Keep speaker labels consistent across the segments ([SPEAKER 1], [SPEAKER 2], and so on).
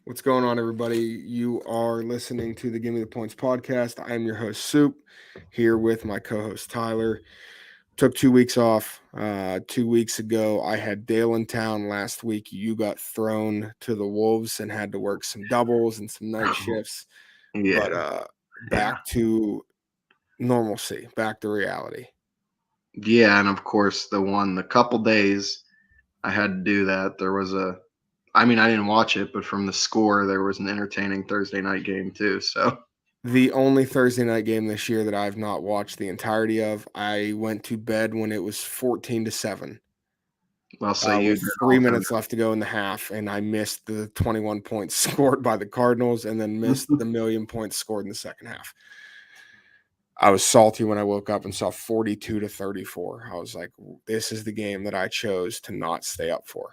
[SPEAKER 1] What's going on, everybody? You are listening to the Give Me the Points podcast. I am your host, Soup, here with my co host, Tyler. Took 2 weeks off. 2 weeks ago, I had Dale in town. Last week, you got thrown to the Wolves and had to work some doubles and some night shifts. But
[SPEAKER 2] Yeah, yeah,
[SPEAKER 1] back to normalcy, back to reality.
[SPEAKER 2] yeah, and of course the couple days I had to do that. I mean, I didn't watch it, but from the score, there was an entertaining Thursday night game too. So,
[SPEAKER 1] The only Thursday night game this year that I've not watched the entirety of, I went to bed when it was 14-7.
[SPEAKER 2] well, so you
[SPEAKER 1] With
[SPEAKER 2] did
[SPEAKER 1] 3 minutes left to go in the half, and I missed the 21 points scored by the Cardinals and then missed the million points scored in the second half. I was salty when I woke up and saw 42-34. I was like, this is the game that I chose to not stay up for.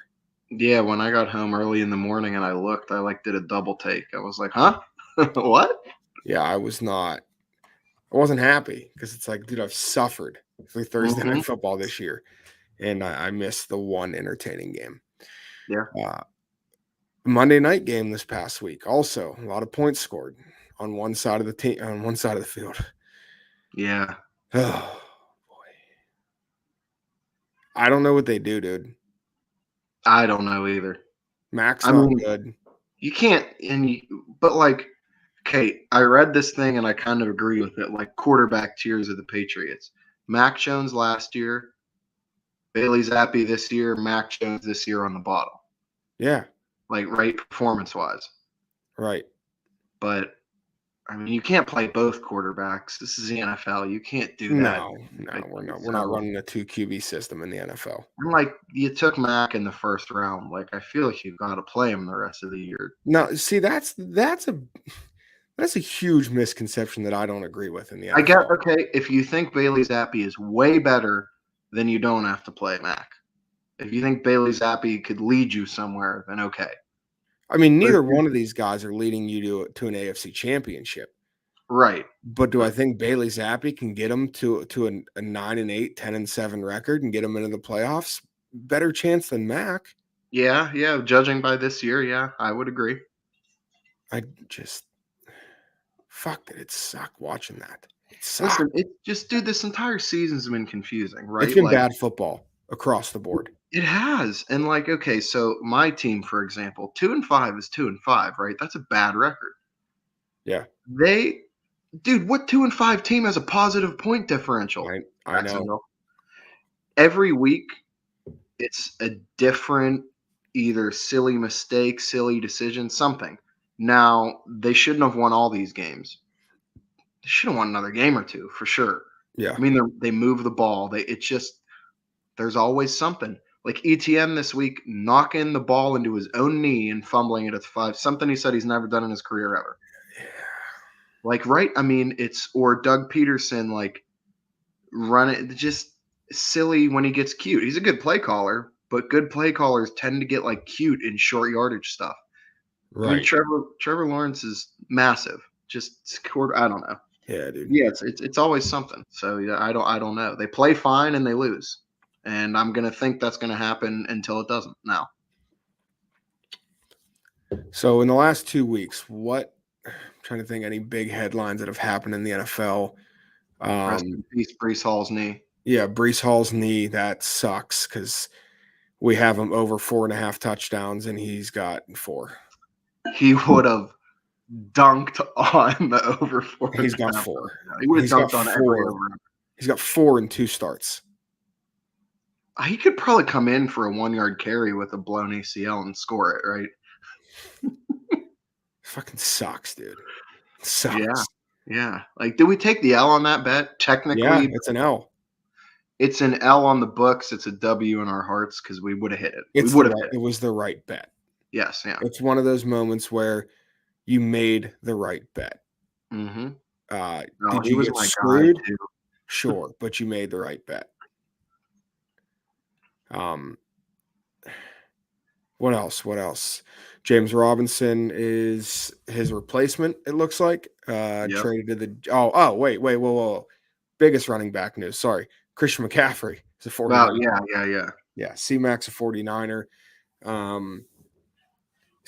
[SPEAKER 2] Yeah, when I got home early in the morning and I looked, I did a double take. I was like, huh? What?
[SPEAKER 1] Yeah, I wasn't happy because it's like, dude, I've suffered through Thursday
[SPEAKER 2] Hmm.
[SPEAKER 1] night football this year, and I missed the one entertaining game.
[SPEAKER 2] Yeah.
[SPEAKER 1] Uh, Monday night game this past week, also a lot of points scored on one side of the team, on one side of the field.
[SPEAKER 2] Yeah.
[SPEAKER 1] Oh boy, I don't know what they do, dude.
[SPEAKER 2] I don't know either.
[SPEAKER 1] Mac's
[SPEAKER 2] I
[SPEAKER 1] not
[SPEAKER 2] mean,
[SPEAKER 1] good.
[SPEAKER 2] you can't, but okay, I read this thing and I kind of agree with it. Like quarterback tiers of the Patriots. Mac Jones last year, Bailey Zappi this year, Mac Jones this year on the bottom,
[SPEAKER 1] Yeah,
[SPEAKER 2] right, performance wise.
[SPEAKER 1] right.
[SPEAKER 2] But I mean, you can't play both quarterbacks. This is the NFL. You can't do that.
[SPEAKER 1] No, we're not. We're not
[SPEAKER 2] So,
[SPEAKER 1] running a 2 QB system in the NFL.
[SPEAKER 2] I'm you took Mac in the first round. I feel like you've got to play him the rest of the year.
[SPEAKER 1] No, see, that's a huge misconception that I don't agree with in the
[SPEAKER 2] I get,
[SPEAKER 1] NFL.
[SPEAKER 2] okay, if you think Bailey Zappi is way better, then you don't have to play Mac. If you think Bailey Zappi could lead you somewhere, then okay.
[SPEAKER 1] I mean,
[SPEAKER 2] But
[SPEAKER 1] neither one of these guys are leading you to an AFC championship.
[SPEAKER 2] right.
[SPEAKER 1] But do I
[SPEAKER 2] But
[SPEAKER 1] think Bailey Zappi can get them to a 9-8, 10-7 record and get them into the playoffs? Better chance than Mac.
[SPEAKER 2] yeah, judging by this year, yeah, I would agree.
[SPEAKER 1] I just fuck did it suck watching that. It sucked.
[SPEAKER 2] Listen, it just dude, this entire season's been confusing,
[SPEAKER 1] It's
[SPEAKER 2] right?
[SPEAKER 1] been bad football across the board.
[SPEAKER 2] It has. And okay, so my team, for example, 2-5 is 2-5, right? That's a bad record.
[SPEAKER 1] Yeah,
[SPEAKER 2] They dude, what 2-5 team has a positive point differential?
[SPEAKER 1] I know.
[SPEAKER 2] Jacksonville. Every week it's a different either silly mistake, silly decision, something. Now, they shouldn't have won all these games. They should have won another game or two for sure.
[SPEAKER 1] Yeah,
[SPEAKER 2] I mean, they move the ball. It's just there's always something. Like ETN this week, knocking the ball into his own knee and fumbling it at the 5. Something he said he's never done in his career ever. Right? I mean, or Doug Peterson run it just silly when he gets cute. He's a good play caller, but good play callers tend to get cute in short yardage stuff. I mean,
[SPEAKER 1] right.
[SPEAKER 2] Trevor Lawrence is massive. Just scored. I don't know.
[SPEAKER 1] Yeah, dude.
[SPEAKER 2] Yeah, it's always something. So yeah, I don't know. They play fine and they lose, and I'm gonna think that's gonna happen until it doesn't. Now,
[SPEAKER 1] So in the last 2 weeks, I'm trying to think any big headlines that have happened in the NFL.
[SPEAKER 2] rest in peace, Brees Hall's knee.
[SPEAKER 1] Yeah, Brees Hall's knee, that sucks because we have him over 4.5 touchdowns and he's got 4.
[SPEAKER 2] He would have dunked on the over 4.
[SPEAKER 1] He's got 4.
[SPEAKER 2] He would have
[SPEAKER 1] He's got
[SPEAKER 2] dunked on every
[SPEAKER 1] 4.
[SPEAKER 2] over.
[SPEAKER 1] He's got 4 in 2 starts.
[SPEAKER 2] He could probably come in for a 1-yard carry with a blown ACL and score it, right?
[SPEAKER 1] Fucking sucks, dude. It sucks.
[SPEAKER 2] Yeah. Did we take the L on that bet? Technically,
[SPEAKER 1] Yeah, it's an L.
[SPEAKER 2] It's an L on the books. It's a W in our hearts because we would have hit it.
[SPEAKER 1] It was the right bet.
[SPEAKER 2] Yes, yeah.
[SPEAKER 1] It's one of those moments where you made the right bet.
[SPEAKER 2] Mm-hmm.
[SPEAKER 1] Did you get screwed? Sure, but you made the right bet. What else? James Robinson is his replacement, it looks like. Traded to the wait, whoa. Biggest running back news. Sorry. Christian McCaffrey is a 49er.
[SPEAKER 2] Yeah.
[SPEAKER 1] Yeah, C-Mac's a 49er.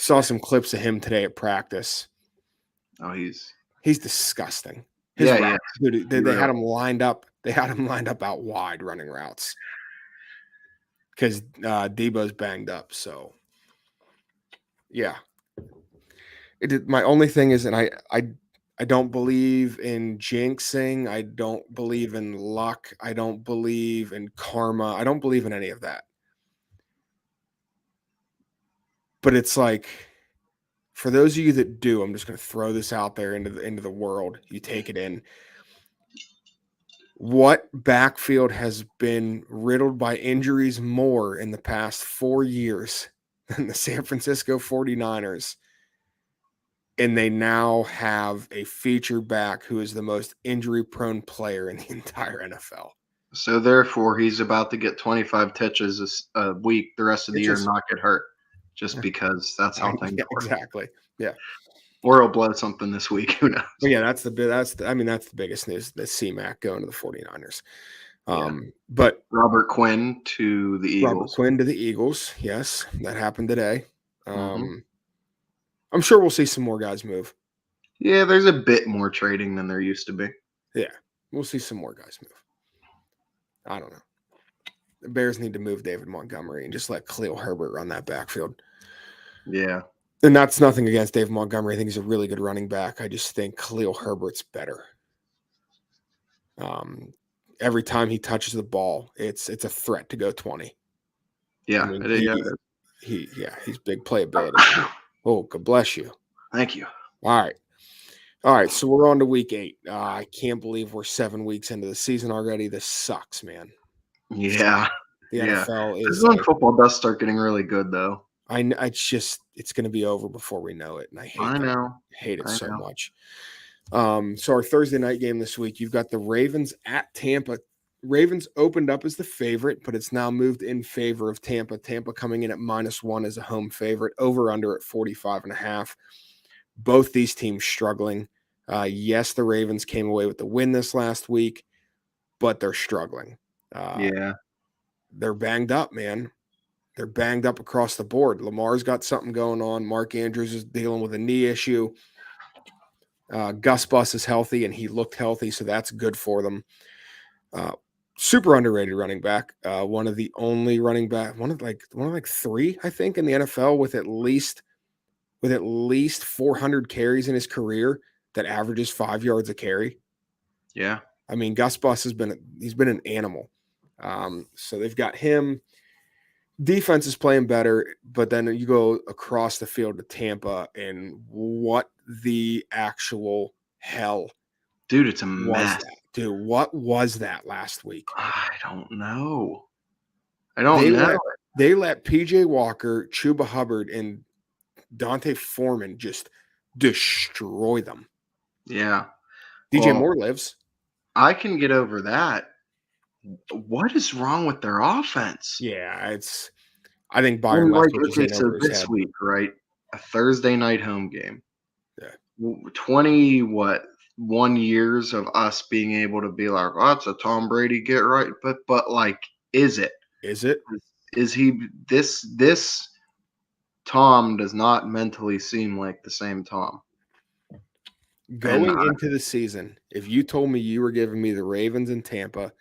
[SPEAKER 1] Saw some clips of him today at practice.
[SPEAKER 2] Oh,
[SPEAKER 1] He's disgusting. His
[SPEAKER 2] yeah.
[SPEAKER 1] routes, dude, they
[SPEAKER 2] Real.
[SPEAKER 1] had him lined up. They had him lined up out wide running routes because Debo's banged up. So, yeah. My only thing is, and I don't believe in jinxing. I don't believe in luck. I don't believe in karma. I don't believe in any of that. But it's like, for those of you that do, I'm just going to throw this out there into the world. You take it in. What backfield has been riddled by injuries more in the past 4 years than the San Francisco 49ers? And they now have a feature back who is the most injury-prone player in the entire NFL.
[SPEAKER 2] So therefore, he's about to get 25 touches a week the rest of the year and not get hurt, just because that's how things work.
[SPEAKER 1] Exactly. Yeah.
[SPEAKER 2] Or he'll blow something this week. Who knows?
[SPEAKER 1] But yeah, that's the biggest news. The C-Mac going to the 49ers. But
[SPEAKER 2] Robert Quinn to the Eagles.
[SPEAKER 1] Robert Quinn to the Eagles. Yes, that happened today. I'm sure we'll see some more guys move.
[SPEAKER 2] Yeah, there's a bit more trading than there used to be.
[SPEAKER 1] Yeah, we'll see some more guys move. I don't know. The Bears need to move David Montgomery and just let Khalil Herbert run that backfield.
[SPEAKER 2] Yeah.
[SPEAKER 1] And that's nothing against David Montgomery. I think he's a really good running back. I just think Khalil Herbert's better. Every time he touches the ball, it's a threat to go 20.
[SPEAKER 2] Yeah,
[SPEAKER 1] I mean, he's big playability. Oh, God bless you.
[SPEAKER 2] Thank you.
[SPEAKER 1] All right. So we're on to week 8. I can't believe we're 7 weeks into the season already. This sucks, man.
[SPEAKER 2] Yeah.
[SPEAKER 1] The NFL is.
[SPEAKER 2] This is when football does start getting really good, though.
[SPEAKER 1] It's going to be over before we know it, and I hate it so much. So our Thursday night game this week, you've got the Ravens at Tampa. Ravens opened up as the favorite, but it's now moved in favor of Tampa. Tampa coming in at -1 as a home favorite, over under at 45.5. Both these teams struggling. Yes, the Ravens came away with the win this last week, but they're struggling. They're banged up, man. They're banged up across the board. Lamar's got something going on. Mark Andrews is dealing with a knee issue. Gus Bus is healthy, and he looked healthy, so that's good for them. Super underrated running back. One of the only running back, one of like 3, I think, in the NFL with at least 400 carries in his career that averages 5 yards a carry.
[SPEAKER 2] Yeah.
[SPEAKER 1] I mean, Gus Bus he's been an animal. So they've got him. Defense is playing better, but then you go across the field to Tampa, and what the actual hell?
[SPEAKER 2] Dude, it's a mess.
[SPEAKER 1] Dude, what was that last week?
[SPEAKER 2] I don't know.
[SPEAKER 1] They let PJ Walker, Chuba Hubbard, and Dante Foreman just destroy them.
[SPEAKER 2] Yeah.
[SPEAKER 1] DJ Moore lives.
[SPEAKER 2] I can get over that. What is wrong with their offense?
[SPEAKER 1] Yeah, I think Byron Leftwich is
[SPEAKER 2] so this week, right? A Thursday night home game. Yeah. 21 years of us being able to be like, oh, it's a Tom Brady get right. But like, is it?
[SPEAKER 1] Is it?
[SPEAKER 2] Is he this Tom does not mentally seem like the same Tom.
[SPEAKER 1] Going into the season, if you told me you were giving me the Ravens in Tampa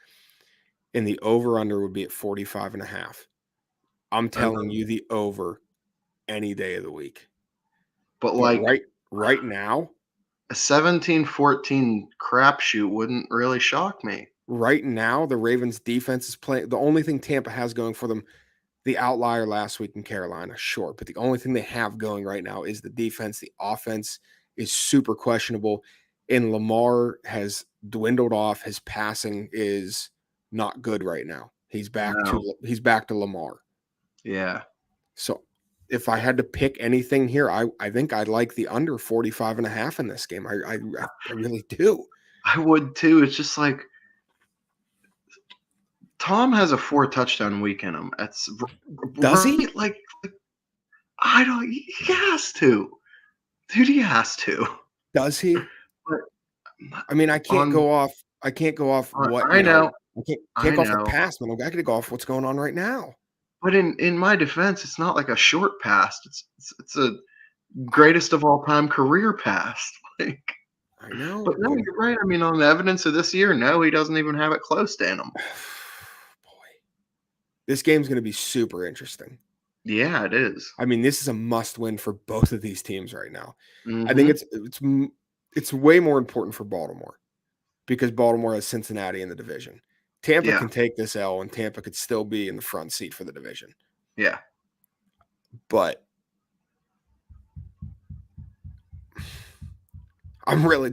[SPEAKER 1] and the over-under would be at 45.5, I'm telling you the over any day of the week.
[SPEAKER 2] But like
[SPEAKER 1] right now,
[SPEAKER 2] a 17-14 crapshoot wouldn't really shock me.
[SPEAKER 1] Right now, the Ravens defense is playing. The only thing Tampa has going for them, the outlier last week in Carolina, sure. But the only thing they have going right now is the defense. The offense is super questionable. And Lamar has dwindled off. His passing is not good right now. He's back to Lamar.
[SPEAKER 2] Yeah.
[SPEAKER 1] So if I had to pick anything here, I think I'd like the under 45.5 in this game. I really do.
[SPEAKER 2] I would too. It's just like Tom has a 4 touchdown week in him.
[SPEAKER 1] Does he?
[SPEAKER 2] Like I don't. He has to, dude. He has to.
[SPEAKER 1] Does he?
[SPEAKER 2] But
[SPEAKER 1] I mean, I can't go off what
[SPEAKER 2] I know.
[SPEAKER 1] I can't go off the past, man. I got to go off what's going on right now.
[SPEAKER 2] But in my defense, it's not like a short pass. It's a greatest of all time career pass. Like,
[SPEAKER 1] I know,
[SPEAKER 2] but no,
[SPEAKER 1] but
[SPEAKER 2] you're right. I mean, on the evidence of this year, no, he doesn't even have it close to him.
[SPEAKER 1] boy, this game's going to be super interesting.
[SPEAKER 2] Yeah, it is.
[SPEAKER 1] I mean, this is a must-win for both of these teams right now. I think
[SPEAKER 2] Mm-hmm.
[SPEAKER 1] it's way more important for Baltimore because Baltimore has Cincinnati in the division. Tampa
[SPEAKER 2] Yeah,
[SPEAKER 1] can take this L, and Tampa could still be in the front seat for the division.
[SPEAKER 2] yeah.
[SPEAKER 1] But I really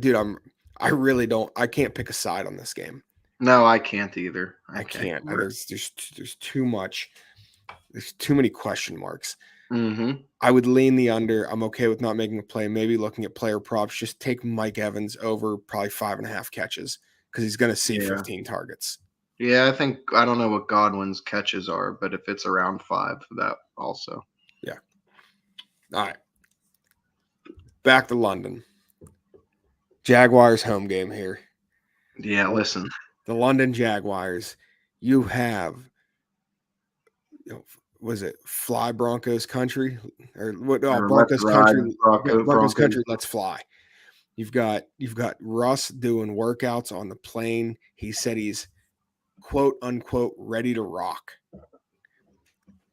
[SPEAKER 1] don't. I can't pick a side on this game.
[SPEAKER 2] No, I can't either.
[SPEAKER 1] I can't.
[SPEAKER 2] Either.
[SPEAKER 1] There's too much. There's too many question marks.
[SPEAKER 2] Mm-hmm.
[SPEAKER 1] I would lean the under. I'm okay with not making a play. Maybe looking at player props. Just take Mike Evans over probably 5.5 catches because he's going to see
[SPEAKER 2] Yeah.
[SPEAKER 1] 15 targets.
[SPEAKER 2] Yeah, I don't know what Godwin's catches are, but if it's around 5, that also.
[SPEAKER 1] Yeah. All right. Back to London. Jaguars home game here.
[SPEAKER 2] Yeah, listen.
[SPEAKER 1] The London Jaguars. You have, was it Fly Broncos country or what? Oh,
[SPEAKER 2] Or
[SPEAKER 1] Broncos
[SPEAKER 2] let's ride,
[SPEAKER 1] country. Broncos country. Let's fly. You've got Russ doing workouts on the plane. He said he's quote unquote ready to rock.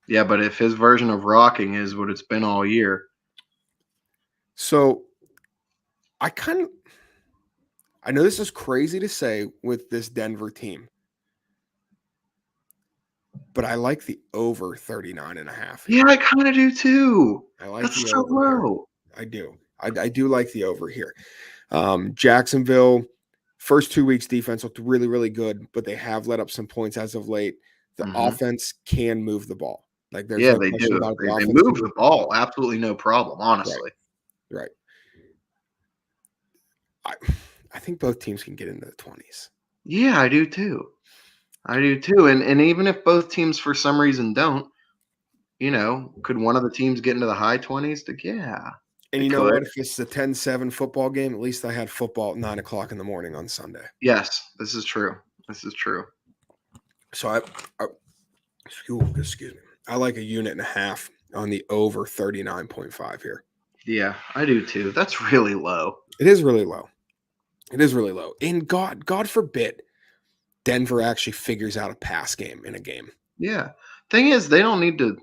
[SPEAKER 2] Yeah, but if his version of rocking is what it's been all year.
[SPEAKER 1] So I know this is crazy to say with this Denver team, but I like the over 39.5.
[SPEAKER 2] Yeah, I kind of do too.
[SPEAKER 1] I like
[SPEAKER 2] That's
[SPEAKER 1] the
[SPEAKER 2] so
[SPEAKER 1] over here.
[SPEAKER 2] low.
[SPEAKER 1] I do. I do like the over here. Jacksonville, first 2 weeks defense looked really, really good, but they have let up some points as of late. The offense can move the ball. Like there's
[SPEAKER 2] Yeah,
[SPEAKER 1] no
[SPEAKER 2] they
[SPEAKER 1] question
[SPEAKER 2] do.
[SPEAKER 1] about it.
[SPEAKER 2] They
[SPEAKER 1] offense
[SPEAKER 2] move
[SPEAKER 1] can
[SPEAKER 2] the
[SPEAKER 1] move
[SPEAKER 2] ball. Absolutely no problem, honestly.
[SPEAKER 1] Right. I think both teams can get into the 20s.
[SPEAKER 2] Yeah, I do too. And even if both teams for some reason don't, could one of the teams get into the high 20s? Yeah.
[SPEAKER 1] And
[SPEAKER 2] They
[SPEAKER 1] you know
[SPEAKER 2] could.
[SPEAKER 1] what? If it's a 10-7 football game, at least I had football at 9 o'clock in the morning on Sunday.
[SPEAKER 2] Yes, this is true. This is true.
[SPEAKER 1] So excuse me. I like 1.5 units on the over 39.5 here.
[SPEAKER 2] Yeah, I do too. That's really low.
[SPEAKER 1] It is really low. It is really low. And God forbid Denver actually figures out a pass game in a game.
[SPEAKER 2] Yeah. Thing is, they don't need to.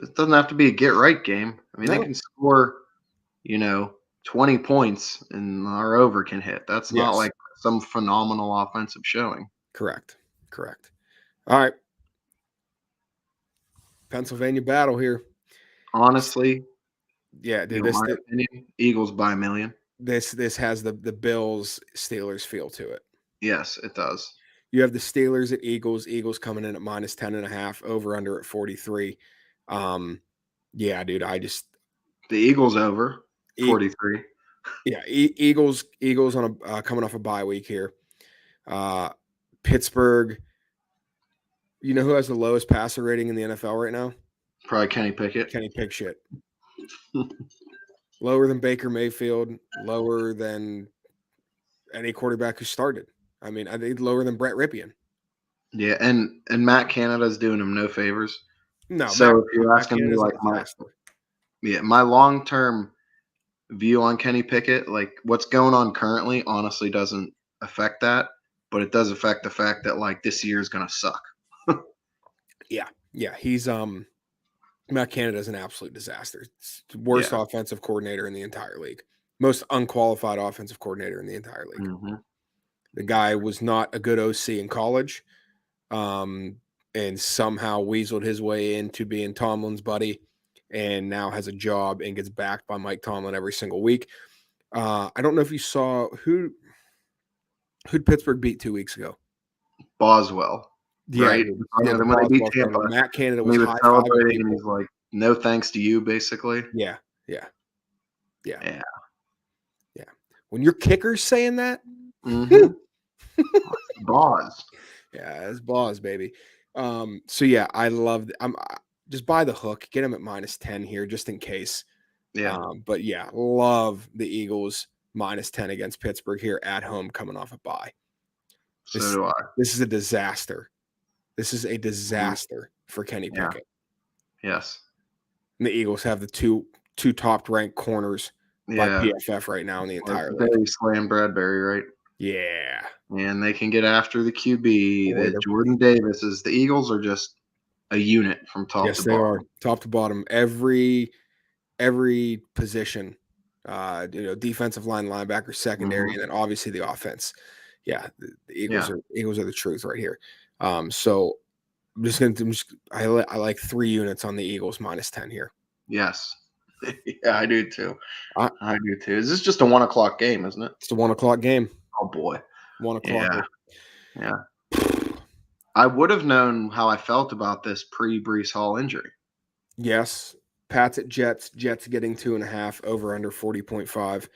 [SPEAKER 2] It doesn't have to be a get right game. I mean,
[SPEAKER 1] No.
[SPEAKER 2] they can score, 20 points and our over can hit. That's not
[SPEAKER 1] Yes.
[SPEAKER 2] like some phenomenal offensive showing.
[SPEAKER 1] Correct. All right. Pennsylvania battle here.
[SPEAKER 2] Honestly,
[SPEAKER 1] Yeah, dude,
[SPEAKER 2] my opinion, Eagles by a million.
[SPEAKER 1] this has the Bills Steelers feel to it.
[SPEAKER 2] Yes, it does.
[SPEAKER 1] You have the Steelers at Eagles. Eagles coming in at minus 10.5, over under at 43. Yeah, dude,
[SPEAKER 2] The Eagles over 43.
[SPEAKER 1] Yeah, Eagles on a coming off a bye week here. Pittsburgh. You know who has the lowest passer rating in the NFL right now?
[SPEAKER 2] Probably Kenny Pickett.
[SPEAKER 1] Kenny Pickett. Lower than Baker Mayfield, lower than any quarterback who started. I mean, I think lower than Brett Ripien.
[SPEAKER 2] Yeah, and Matt Canada's doing him no favors.
[SPEAKER 1] No,
[SPEAKER 2] so if you're asking me like my long-term view on Kenny Pickett, like what's going on currently, honestly doesn't affect that, but it does affect the fact that like this year is gonna suck.
[SPEAKER 1] Yeah, he's Matt Canada's an absolute disaster. It's the worst offensive coordinator in the entire league. Most unqualified offensive coordinator in the entire league.
[SPEAKER 2] Mm-hmm.
[SPEAKER 1] The guy was not a good OC in college, and somehow weaseled his way into being Tomlin's buddy, and now has a job and gets backed by Mike Tomlin every single week. I don't know if you saw who'd Pittsburgh beat 2 weeks ago.
[SPEAKER 2] Boswell.
[SPEAKER 1] Yeah,
[SPEAKER 2] right? When they beat Tampa,
[SPEAKER 1] Matt Canada
[SPEAKER 2] was celebrating, and he's like, "No thanks to you," basically.
[SPEAKER 1] Yeah. When your kicker's saying that,
[SPEAKER 2] Boz.
[SPEAKER 1] Yeah, it's Boz, baby. So yeah, I love. I'm just buy the hook, get him at minus 10 here, just in case.
[SPEAKER 2] Yeah.
[SPEAKER 1] But yeah, love the Eagles minus 10 against Pittsburgh here at home, coming off a bye.
[SPEAKER 2] So do I.
[SPEAKER 1] This is a disaster. This is a disaster for Kenny Pickett.
[SPEAKER 2] Yes.
[SPEAKER 1] And the Eagles have the two two top-ranked corners by
[SPEAKER 2] Yeah.
[SPEAKER 1] PFF right now in the entire league.
[SPEAKER 2] Barry Slam Bradbury, right?
[SPEAKER 1] Yeah.
[SPEAKER 2] And they can get after the QB.
[SPEAKER 1] Boy,
[SPEAKER 2] The Jordan Davises. The Eagles are just a unit from top
[SPEAKER 1] yes,
[SPEAKER 2] to
[SPEAKER 1] they
[SPEAKER 2] bottom.
[SPEAKER 1] are top to bottom. Every position, defensive line, linebacker, secondary, and then obviously the offense. Yeah, the Eagles are the truth right here. So I like 3 units on the Eagles -10 here.
[SPEAKER 2] Yes. Yeah, I do too.
[SPEAKER 1] I
[SPEAKER 2] I do too. Is this just a 1:00 game, isn't it?
[SPEAKER 1] It's the 1:00 game.
[SPEAKER 2] Oh boy.
[SPEAKER 1] 1:00.
[SPEAKER 2] Yeah. Yeah. I would have known how I felt about this pre-Breece Hall injury.
[SPEAKER 1] Yes. Pats at Jets. Jets getting 2.5 over under 40.5.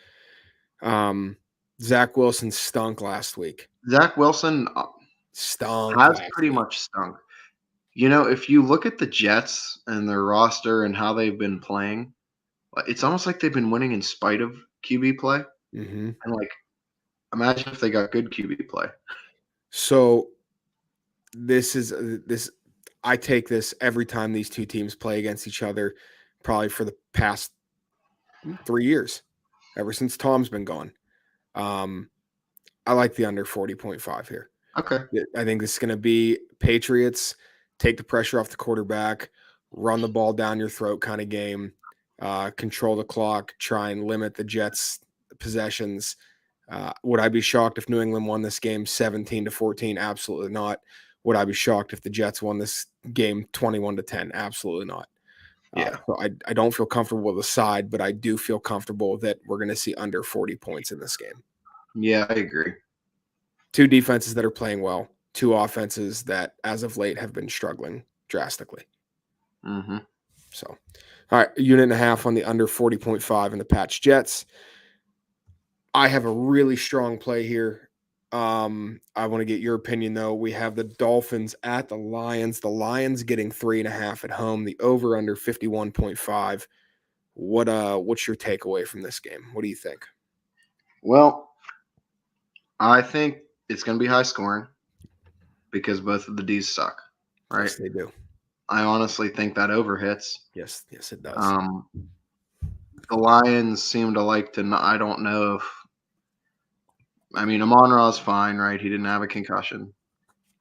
[SPEAKER 1] Zach Wilson stunk last week.
[SPEAKER 2] Zach Wilson
[SPEAKER 1] Stunk.
[SPEAKER 2] has pretty much stunk. If you look at the Jets and their roster and how they've been playing, it's almost like they've been winning in spite of QB play.
[SPEAKER 1] Mm-hmm.
[SPEAKER 2] And imagine if they got good QB play.
[SPEAKER 1] So this. I take this every time these two teams play against each other, probably for the past 3 years, ever since Tom's been gone. I like the under 40.5 here.
[SPEAKER 2] Okay.
[SPEAKER 1] I think this is going to be Patriots take the pressure off the quarterback, run the ball down your throat kind of game, control the clock, try and limit the Jets' possessions. Would I be shocked if New England won this game 17-14? Absolutely not. Would I be shocked if the Jets won this game 21-10? Absolutely not.
[SPEAKER 2] Yeah.
[SPEAKER 1] So I don't feel comfortable with the side, but I do feel comfortable that we're going to see under 40 points in this game.
[SPEAKER 2] Yeah, I agree.
[SPEAKER 1] Two defenses that are playing well, two offenses that, as of late, have been struggling drastically.
[SPEAKER 2] Mm-hmm.
[SPEAKER 1] So, all right, 1.5 on the under 40.5 in the Pats Jets. I have a really strong play here. I want to get your opinion, though. We have the Dolphins at the Lions. The Lions getting 3.5 at home. The over under 51.5. What's your takeaway from this game? What do you think?
[SPEAKER 2] Well, I think it's going to be high scoring because both of the D's suck, right?
[SPEAKER 1] Yes, they do.
[SPEAKER 2] I honestly think that over hits.
[SPEAKER 1] Yes, it does.
[SPEAKER 2] The Lions seem to like to. I don't know if. I mean, Amon-Ra's fine, right? He didn't have a concussion.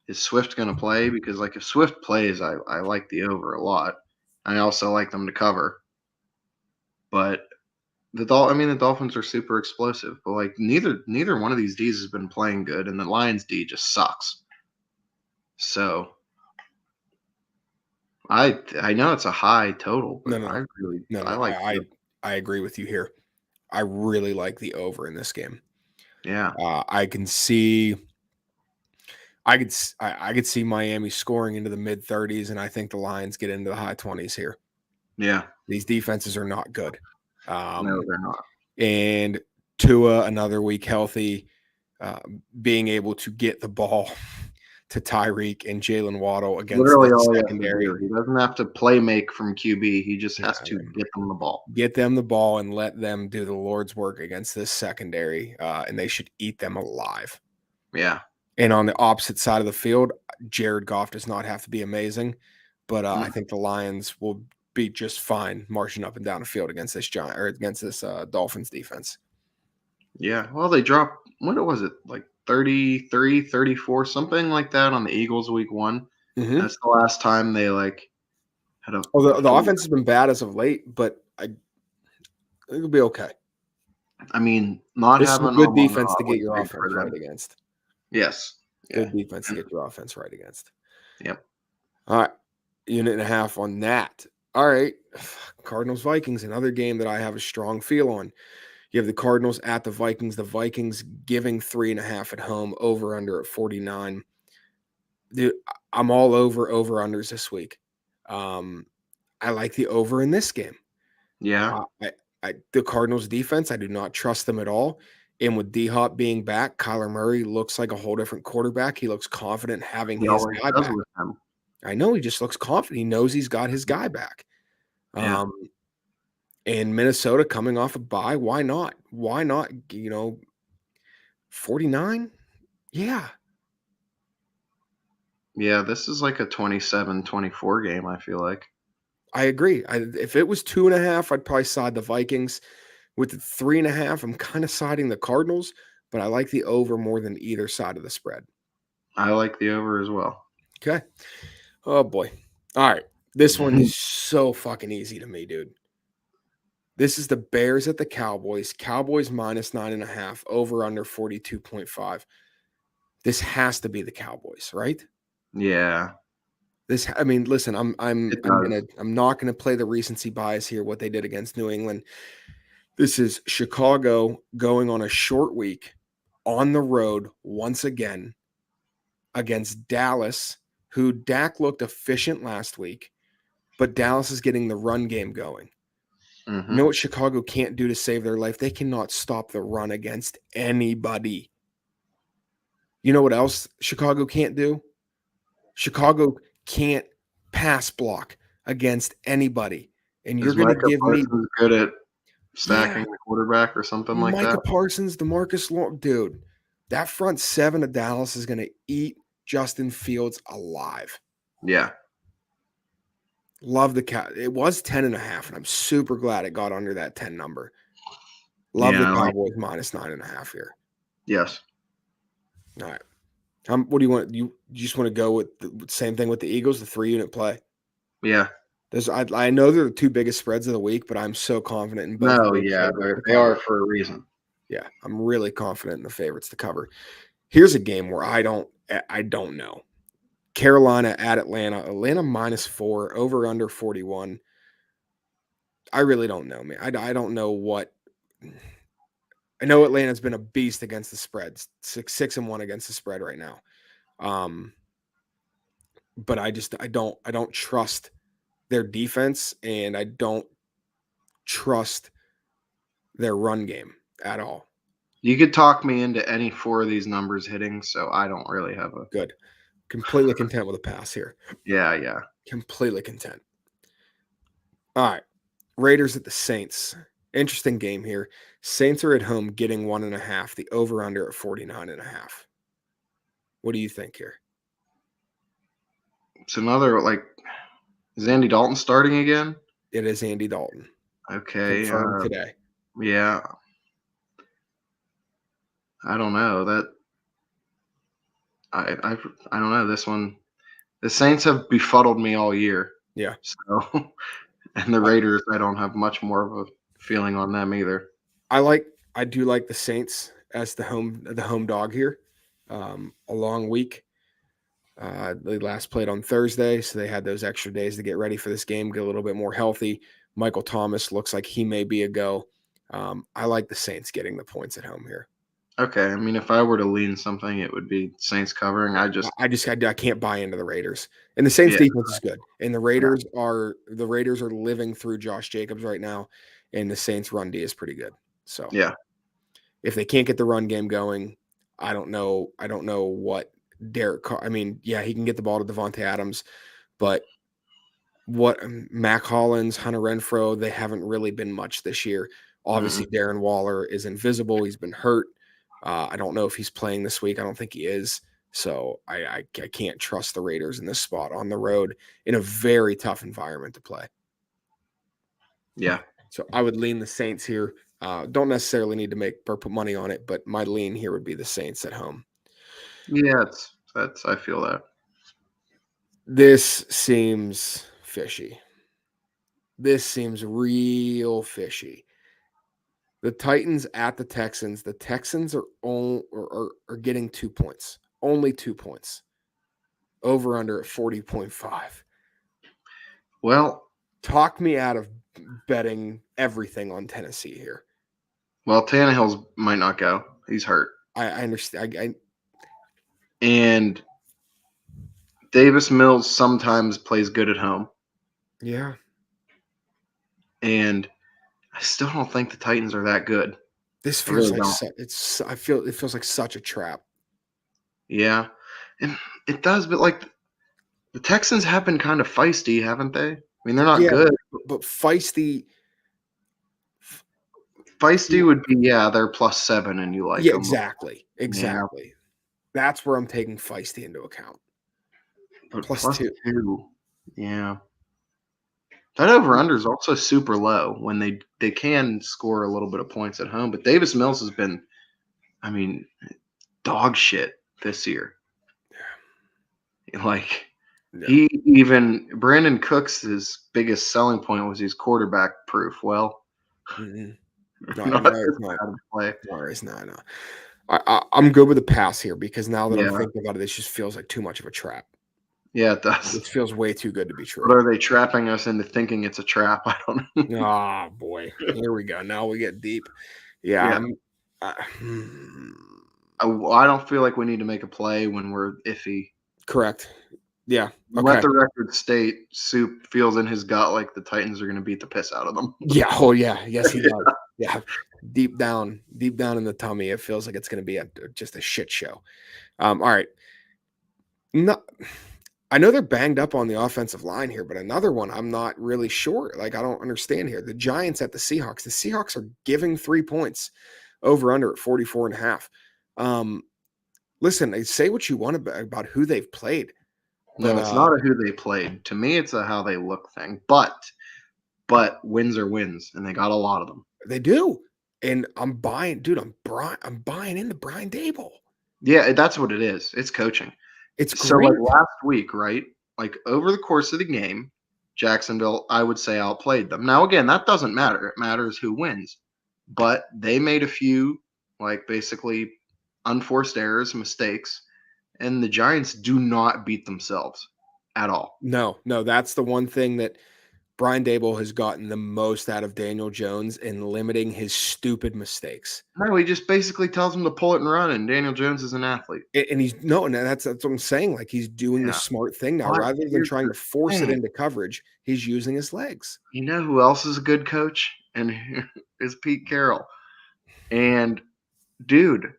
[SPEAKER 2] Is Swift going to play? Because if Swift plays, I like the over a lot. I also like them to cover. But the Dolphins are super explosive. But neither one of these Ds has been playing good, and the Lions D just sucks. So I know it's a high total, but
[SPEAKER 1] I agree with you here. I really like the over in this game.
[SPEAKER 2] Yeah.
[SPEAKER 1] I can see I could see Miami scoring into the mid 30s, and I think the Lions get into the high 20s here.
[SPEAKER 2] Yeah.
[SPEAKER 1] These defenses are not good.
[SPEAKER 2] No, they're not.
[SPEAKER 1] And Tua, another week healthy, being able to get the ball to Tyreek and Jalen Waddle against
[SPEAKER 2] literally
[SPEAKER 1] the
[SPEAKER 2] all
[SPEAKER 1] secondary.
[SPEAKER 2] He doesn't have to play make from QB. He just has to get them the ball.
[SPEAKER 1] Get them the ball and let them do the Lord's work against this secondary, and they should eat them alive.
[SPEAKER 2] Yeah.
[SPEAKER 1] And on the opposite side of the field, Jared Goff does not have to be amazing, but I think the Lions will be just fine marching up and down the field against this Dolphins defense.
[SPEAKER 2] Yeah. Well, they dropped, what was it, 33, 34, something like that on the Eagles week 1.
[SPEAKER 1] Mm-hmm.
[SPEAKER 2] That's the last time they had a.
[SPEAKER 1] Well, the offense has been bad as of late, but I think it'll be okay.
[SPEAKER 2] I mean, not
[SPEAKER 1] this
[SPEAKER 2] having
[SPEAKER 1] is a good defense to get your offense right against.
[SPEAKER 2] Yes.
[SPEAKER 1] Good defense to get your offense right against.
[SPEAKER 2] Yep.
[SPEAKER 1] All right. 1.5 on that. All right. Cardinals Vikings, another game that I have a strong feel on. You have the Cardinals at the Vikings. The Vikings giving 3.5 at home, over under at 49. Dude, I'm all over unders this week. I like the over in this game.
[SPEAKER 2] Yeah.
[SPEAKER 1] The Cardinals defense, I do not trust them at all. And with D-Hop being back, Kyler Murray looks like a whole different quarterback. He looks confident having his guy back. I know he just looks confident. He knows he's got his guy back.
[SPEAKER 2] Yeah.
[SPEAKER 1] And Minnesota coming off a bye, why not? 49? Yeah.
[SPEAKER 2] Yeah, this is like a 27-24 game, I feel like.
[SPEAKER 1] I agree. If it was 2.5, I'd probably side the Vikings. With the 3.5, I'm kind of siding the Cardinals, but I like the over more than either side of the spread.
[SPEAKER 2] I like the over as well.
[SPEAKER 1] Okay. Oh boy. All right. This one is so fucking easy to me, dude. This is the Bears at the Cowboys. Cowboys minus 9.5, over under 42.5. This has to be the Cowboys, right?
[SPEAKER 2] Yeah,
[SPEAKER 1] I mean, listen, I'm
[SPEAKER 2] it does.
[SPEAKER 1] not gonna play the recency bias here, what they did against New England. This is Chicago going on a short week on the road once again against Dallas, who Dak looked efficient last week, but Dallas is getting the run game going. You know what Chicago can't do to save their life? They cannot stop the run against anybody. You know what else Chicago can't do? Chicago can't pass block against anybody. And you're
[SPEAKER 2] Is
[SPEAKER 1] going to
[SPEAKER 2] Micah
[SPEAKER 1] give me
[SPEAKER 2] Parsons good at stacking
[SPEAKER 1] yeah,
[SPEAKER 2] the quarterback or something like
[SPEAKER 1] Micah
[SPEAKER 2] that?
[SPEAKER 1] Parsons, DeMarcus Lawrence, dude. That front seven of Dallas is going to eat Justin Fields alive.
[SPEAKER 2] Yeah.
[SPEAKER 1] Love the cat. It was 10.5, and I'm super glad it got under that 10 number. Love the
[SPEAKER 2] Yeah,
[SPEAKER 1] Cowboys minus 9.5 here.
[SPEAKER 2] Yes.
[SPEAKER 1] All right. What do you want? You just want to go with the same thing with the Eagles, the 3-unit play?
[SPEAKER 2] Yeah.
[SPEAKER 1] I know they're the two biggest spreads of the week, but I'm so confident in both.
[SPEAKER 2] No, yeah, they are for a reason.
[SPEAKER 1] Yeah, I'm really confident in the favorites to cover. Here's a game where I don't know. Carolina at Atlanta. Atlanta -4, over under 41. I really don't know, man. I don't know what. I know Atlanta's been a beast against the spreads, 6-1 against the spread right now. But I don't trust their defense, and I don't trust their run game at all.
[SPEAKER 2] You could talk me into any four of these numbers hitting, so I don't really have a
[SPEAKER 1] Good. Completely content with a pass here.
[SPEAKER 2] Yeah.
[SPEAKER 1] Completely content. All right. Raiders at the Saints. Interesting game here. Saints are at home getting 1.5. The over-under at 49.5. What do you think here?
[SPEAKER 2] It's another is Andy Dalton starting again?
[SPEAKER 1] It is Andy Dalton.
[SPEAKER 2] Okay.
[SPEAKER 1] Confirmed today.
[SPEAKER 2] Yeah. I don't know. I don't know this one. The Saints have befuddled me all year.
[SPEAKER 1] Yeah.
[SPEAKER 2] So and the Raiders, I don't have much more of a feeling on them either.
[SPEAKER 1] I do like the Saints as the home dog here. A long week. They last played on Thursday, so they had those extra days to get ready for this game, get a little bit more healthy. Michael Thomas looks like he may be a go. I like the Saints getting the points at home here.
[SPEAKER 2] Okay, I mean, if I were to lean something, it would be Saints covering. I
[SPEAKER 1] can't buy into the Raiders, and the Saints defense is good, and the Raiders are living through Josh Jacobs right now, and the Saints run D is pretty good. So
[SPEAKER 2] yeah,
[SPEAKER 1] if they can't get the run game going, I don't know what Derek Carr. I mean, yeah, he can get the ball to Devontae Adams, but what Mac Hollins, Hunter Renfrow, they haven't really been much this year. Obviously, Darren Waller is invisible. He's been hurt. I don't know if he's playing this week. I don't think he is. So I can't trust the Raiders in this spot on the road in a very tough environment to play.
[SPEAKER 2] Yeah.
[SPEAKER 1] So I would lean the Saints here. Don't necessarily need to make or put money on it, but my lean here would be the Saints at home.
[SPEAKER 2] Yeah, I feel that.
[SPEAKER 1] This seems fishy. This seems real fishy. The Titans at the Texans. The Texans are getting 2 points. Only 2 points. Over under at 40.5.
[SPEAKER 2] Well,
[SPEAKER 1] talk me out of betting everything on Tennessee here.
[SPEAKER 2] Well, Tannehill's might not go. He's hurt.
[SPEAKER 1] I understand.
[SPEAKER 2] And Davis Mills sometimes plays good at home.
[SPEAKER 1] Yeah.
[SPEAKER 2] And I still don't think the Titans are that good.
[SPEAKER 1] This feels like it feels like such a trap.
[SPEAKER 2] Yeah. And it does, but the Texans have been kind of feisty, haven't they? I mean, they're not good.
[SPEAKER 1] But feisty
[SPEAKER 2] would be, they're +7 and you like them.
[SPEAKER 1] Exactly. Yeah. That's where I'm taking feisty into account.
[SPEAKER 2] But +2. Yeah. That over-under is also super low when they can score a little bit of points at home, but Davis Mills has been, I mean, dog shit this year. Like,
[SPEAKER 1] Yeah.
[SPEAKER 2] Brandon Cooks' biggest selling point was he's quarterback proof. Well,
[SPEAKER 1] Mhm.
[SPEAKER 2] not
[SPEAKER 1] No,
[SPEAKER 2] this
[SPEAKER 1] it's not.
[SPEAKER 2] bad of play.
[SPEAKER 1] No, it's not. No. I'm good with the pass here because now that I'm
[SPEAKER 2] Yeah,
[SPEAKER 1] thinking about it, this just feels like too much of a trap.
[SPEAKER 2] yeah, it does.
[SPEAKER 1] This feels way too good to be
[SPEAKER 2] But
[SPEAKER 1] true.
[SPEAKER 2] are they trapping us into thinking it's a trap? I don't know.
[SPEAKER 1] Ah, boy. Here we go. Now we get deep. Yeah,
[SPEAKER 2] Yeah,
[SPEAKER 1] I'm hmm,
[SPEAKER 2] I don't feel like we need to make a play when we're iffy.
[SPEAKER 1] correct. Yeah.
[SPEAKER 2] Let
[SPEAKER 1] Okay.
[SPEAKER 2] the record state Soup feels in his gut like the Titans are going to beat the piss out of them.
[SPEAKER 1] Yeah. Oh, yeah. Yes, he
[SPEAKER 2] Yeah.
[SPEAKER 1] does. Yeah. Deep down in the tummy, it feels like it's going to be just a shit show. All right. No, I know they're banged up on the offensive line here, but another one I'm not really sure. Like, I don't understand here. The Giants at the Seahawks. The Seahawks are giving 3 points over under at 44 and a half. Listen, say what you want about who they've played, but
[SPEAKER 2] No, it's not a who they played. To me, it's a how they look thing. But wins are wins, and they got a lot of them.
[SPEAKER 1] they do. And I'm buying, dude. I'm buying into Brian Dable.
[SPEAKER 2] Yeah, that's what it is. It's coaching.
[SPEAKER 1] It's
[SPEAKER 2] So,
[SPEAKER 1] great.
[SPEAKER 2] like last week, right? Like over the course of the game, Jacksonville, I would say, outplayed them. Now, again, that doesn't matter. It matters who wins. But they made a few, like basically unforced errors, mistakes, and the Giants do not beat themselves at all.
[SPEAKER 1] No, that's the one thing that Brian Dable has gotten the most out of Daniel Jones in limiting his stupid mistakes.
[SPEAKER 2] No, he just basically tells him to pull it and run, and Daniel Jones is an athlete.
[SPEAKER 1] And he's no, and that's what I'm saying. Like he's doing the
[SPEAKER 2] Yeah.
[SPEAKER 1] smart thing now,
[SPEAKER 2] But
[SPEAKER 1] rather than
[SPEAKER 2] here's
[SPEAKER 1] trying
[SPEAKER 2] the
[SPEAKER 1] to force it
[SPEAKER 2] thing.
[SPEAKER 1] into coverage. He's using his legs.
[SPEAKER 2] You know who else is a good coach? And is Pete Carroll. And dude,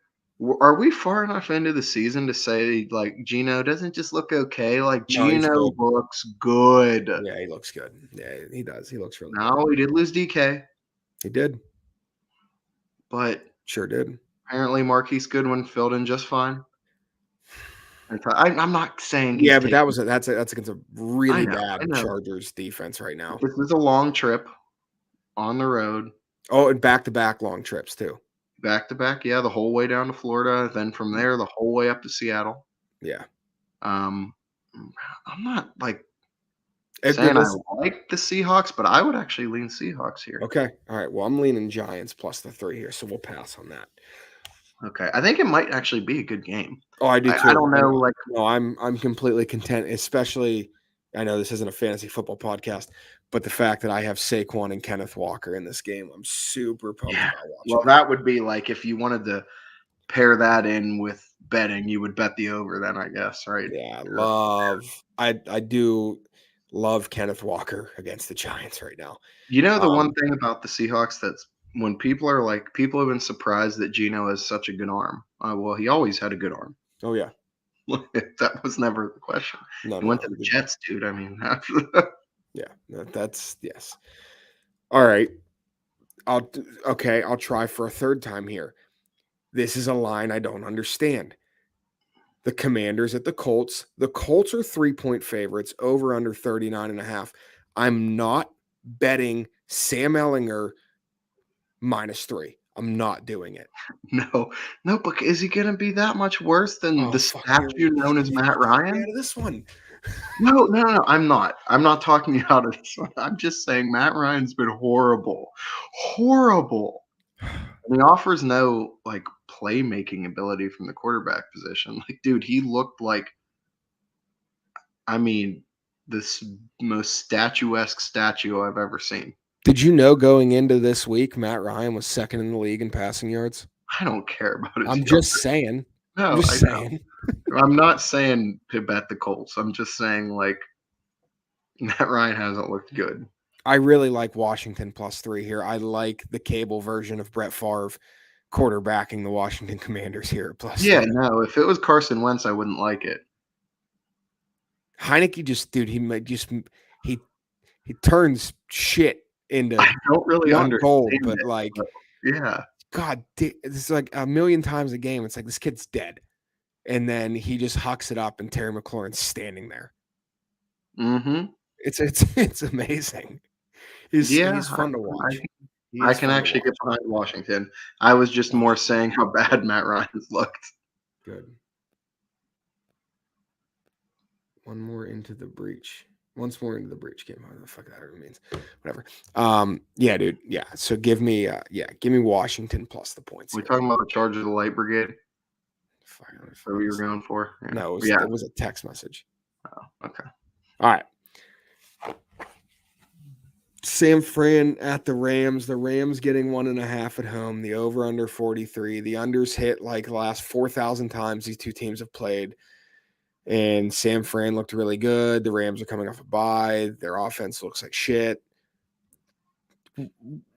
[SPEAKER 2] are we far enough into the season to say like Geno doesn't just look okay? Like
[SPEAKER 1] No, he's
[SPEAKER 2] Geno
[SPEAKER 1] good.
[SPEAKER 2] looks good.
[SPEAKER 1] Yeah, he looks good. Yeah, he does. He looks really good.
[SPEAKER 2] Now he did lose DK,
[SPEAKER 1] He did.
[SPEAKER 2] but
[SPEAKER 1] Sure did.
[SPEAKER 2] apparently Marquise Goodwin filled in just fine. I'm not saying he's
[SPEAKER 1] Yeah, but
[SPEAKER 2] taking.
[SPEAKER 1] that's against a
[SPEAKER 2] I
[SPEAKER 1] really
[SPEAKER 2] know, I
[SPEAKER 1] bad
[SPEAKER 2] know.
[SPEAKER 1] Chargers defense right now.
[SPEAKER 2] This is a long trip on the road,
[SPEAKER 1] Oh, and back-to-back long trips too.
[SPEAKER 2] back to back. Yeah, the whole way down to Florida, then from there the whole way up to Seattle.
[SPEAKER 1] Yeah.
[SPEAKER 2] Um, I'm not like
[SPEAKER 1] It,
[SPEAKER 2] saying I
[SPEAKER 1] listen,
[SPEAKER 2] like the Seahawks, but I would actually lean Seahawks here.
[SPEAKER 1] okay. All right. Well, I'm leaning Giants plus the 3 here, so we'll pass on that.
[SPEAKER 2] Okay, I think it might actually be a good game.
[SPEAKER 1] Oh, I do too.
[SPEAKER 2] I don't know, like
[SPEAKER 1] No, I'm completely content, especially I know this isn't a fantasy football podcast, but the fact that I have Saquon and Kenneth Walker in this game, I'm super pumped
[SPEAKER 2] yeah.
[SPEAKER 1] about watching.
[SPEAKER 2] Well, that would be like if you wanted to pair that in with betting, you would bet the over then, I guess, right?
[SPEAKER 1] Yeah, I do love Kenneth Walker against the Giants right now.
[SPEAKER 2] You know the one thing about the Seahawks that's when people are like people have been surprised that Geno has such a good arm. Well, he always had a good arm.
[SPEAKER 1] Oh yeah.
[SPEAKER 2] That was never the question.
[SPEAKER 1] No,
[SPEAKER 2] He went to the Jets, dude. I mean,
[SPEAKER 1] yeah, that's yes. All right. I'll try for a third time here. This is a line I don't understand. The Commanders at the Colts. The Colts are 3-point favorites over under 39.5. I'm not betting Sam Ehlinger -3. I'm not doing it.
[SPEAKER 2] no, but is he going to be that much worse than
[SPEAKER 1] Oh,
[SPEAKER 2] the
[SPEAKER 1] fuck, here
[SPEAKER 2] statue
[SPEAKER 1] we go.
[SPEAKER 2] known as Matt
[SPEAKER 1] Get
[SPEAKER 2] Ryan?
[SPEAKER 1] out of this one.
[SPEAKER 2] No, I'm not. I'm not talking you out of this one. I'm just saying Matt Ryan's been horrible. Horrible. And he offers no like playmaking ability from the quarterback position. Like, dude, he looked like I mean, this most statuesque statue I've ever seen.
[SPEAKER 1] Did you know going into this week, Matt Ryan was second in the league in passing yards?
[SPEAKER 2] I don't care about his
[SPEAKER 1] I'm
[SPEAKER 2] yards.
[SPEAKER 1] just saying.
[SPEAKER 2] No,
[SPEAKER 1] I'm just
[SPEAKER 2] I know.
[SPEAKER 1] saying.
[SPEAKER 2] I'm not saying to bet the Colts. I'm just saying like Matt Ryan hasn't looked good.
[SPEAKER 1] I really like Washington +3 here. I like the cable version of Brett Favre quarterbacking the Washington Commanders here at +3.
[SPEAKER 2] Yeah, no. If it was Carson Wentz, I wouldn't like it.
[SPEAKER 1] Heineke just, dude, he turns shit into
[SPEAKER 2] I don't really
[SPEAKER 1] not
[SPEAKER 2] understand
[SPEAKER 1] gold,
[SPEAKER 2] it,
[SPEAKER 1] but like,
[SPEAKER 2] yeah.
[SPEAKER 1] God, it's like a million times a game. It's like this kid's dead, and then he just hucks it up, and Terry McLaurin's standing there.
[SPEAKER 2] Mm-hmm.
[SPEAKER 1] It's amazing. He's fun to watch. He
[SPEAKER 2] I
[SPEAKER 1] is
[SPEAKER 2] can
[SPEAKER 1] fun to
[SPEAKER 2] actually get
[SPEAKER 1] watch.
[SPEAKER 2] behind Washington. I was just more saying how bad Matt Ryan's looked.
[SPEAKER 1] Good. One more into the breach. Once more into the breach game. What the fuck that even means. Whatever. Yeah, dude. Yeah. So give me Washington plus the points
[SPEAKER 2] We
[SPEAKER 1] here.
[SPEAKER 2] talking about the Charge of the Light Brigade?
[SPEAKER 1] Fuck, let me
[SPEAKER 2] Is that what you were
[SPEAKER 1] focus.
[SPEAKER 2] going for? Yeah.
[SPEAKER 1] No,
[SPEAKER 2] Yeah.
[SPEAKER 1] it was a text message.
[SPEAKER 2] Oh, okay.
[SPEAKER 1] All right. San Fran at the Rams. The Rams getting 1.5 at home. The over under 43. The unders hit like the last 4,000 times these two teams have played. And San Fran looked really good. The Rams are coming off a bye. Their offense looks like shit.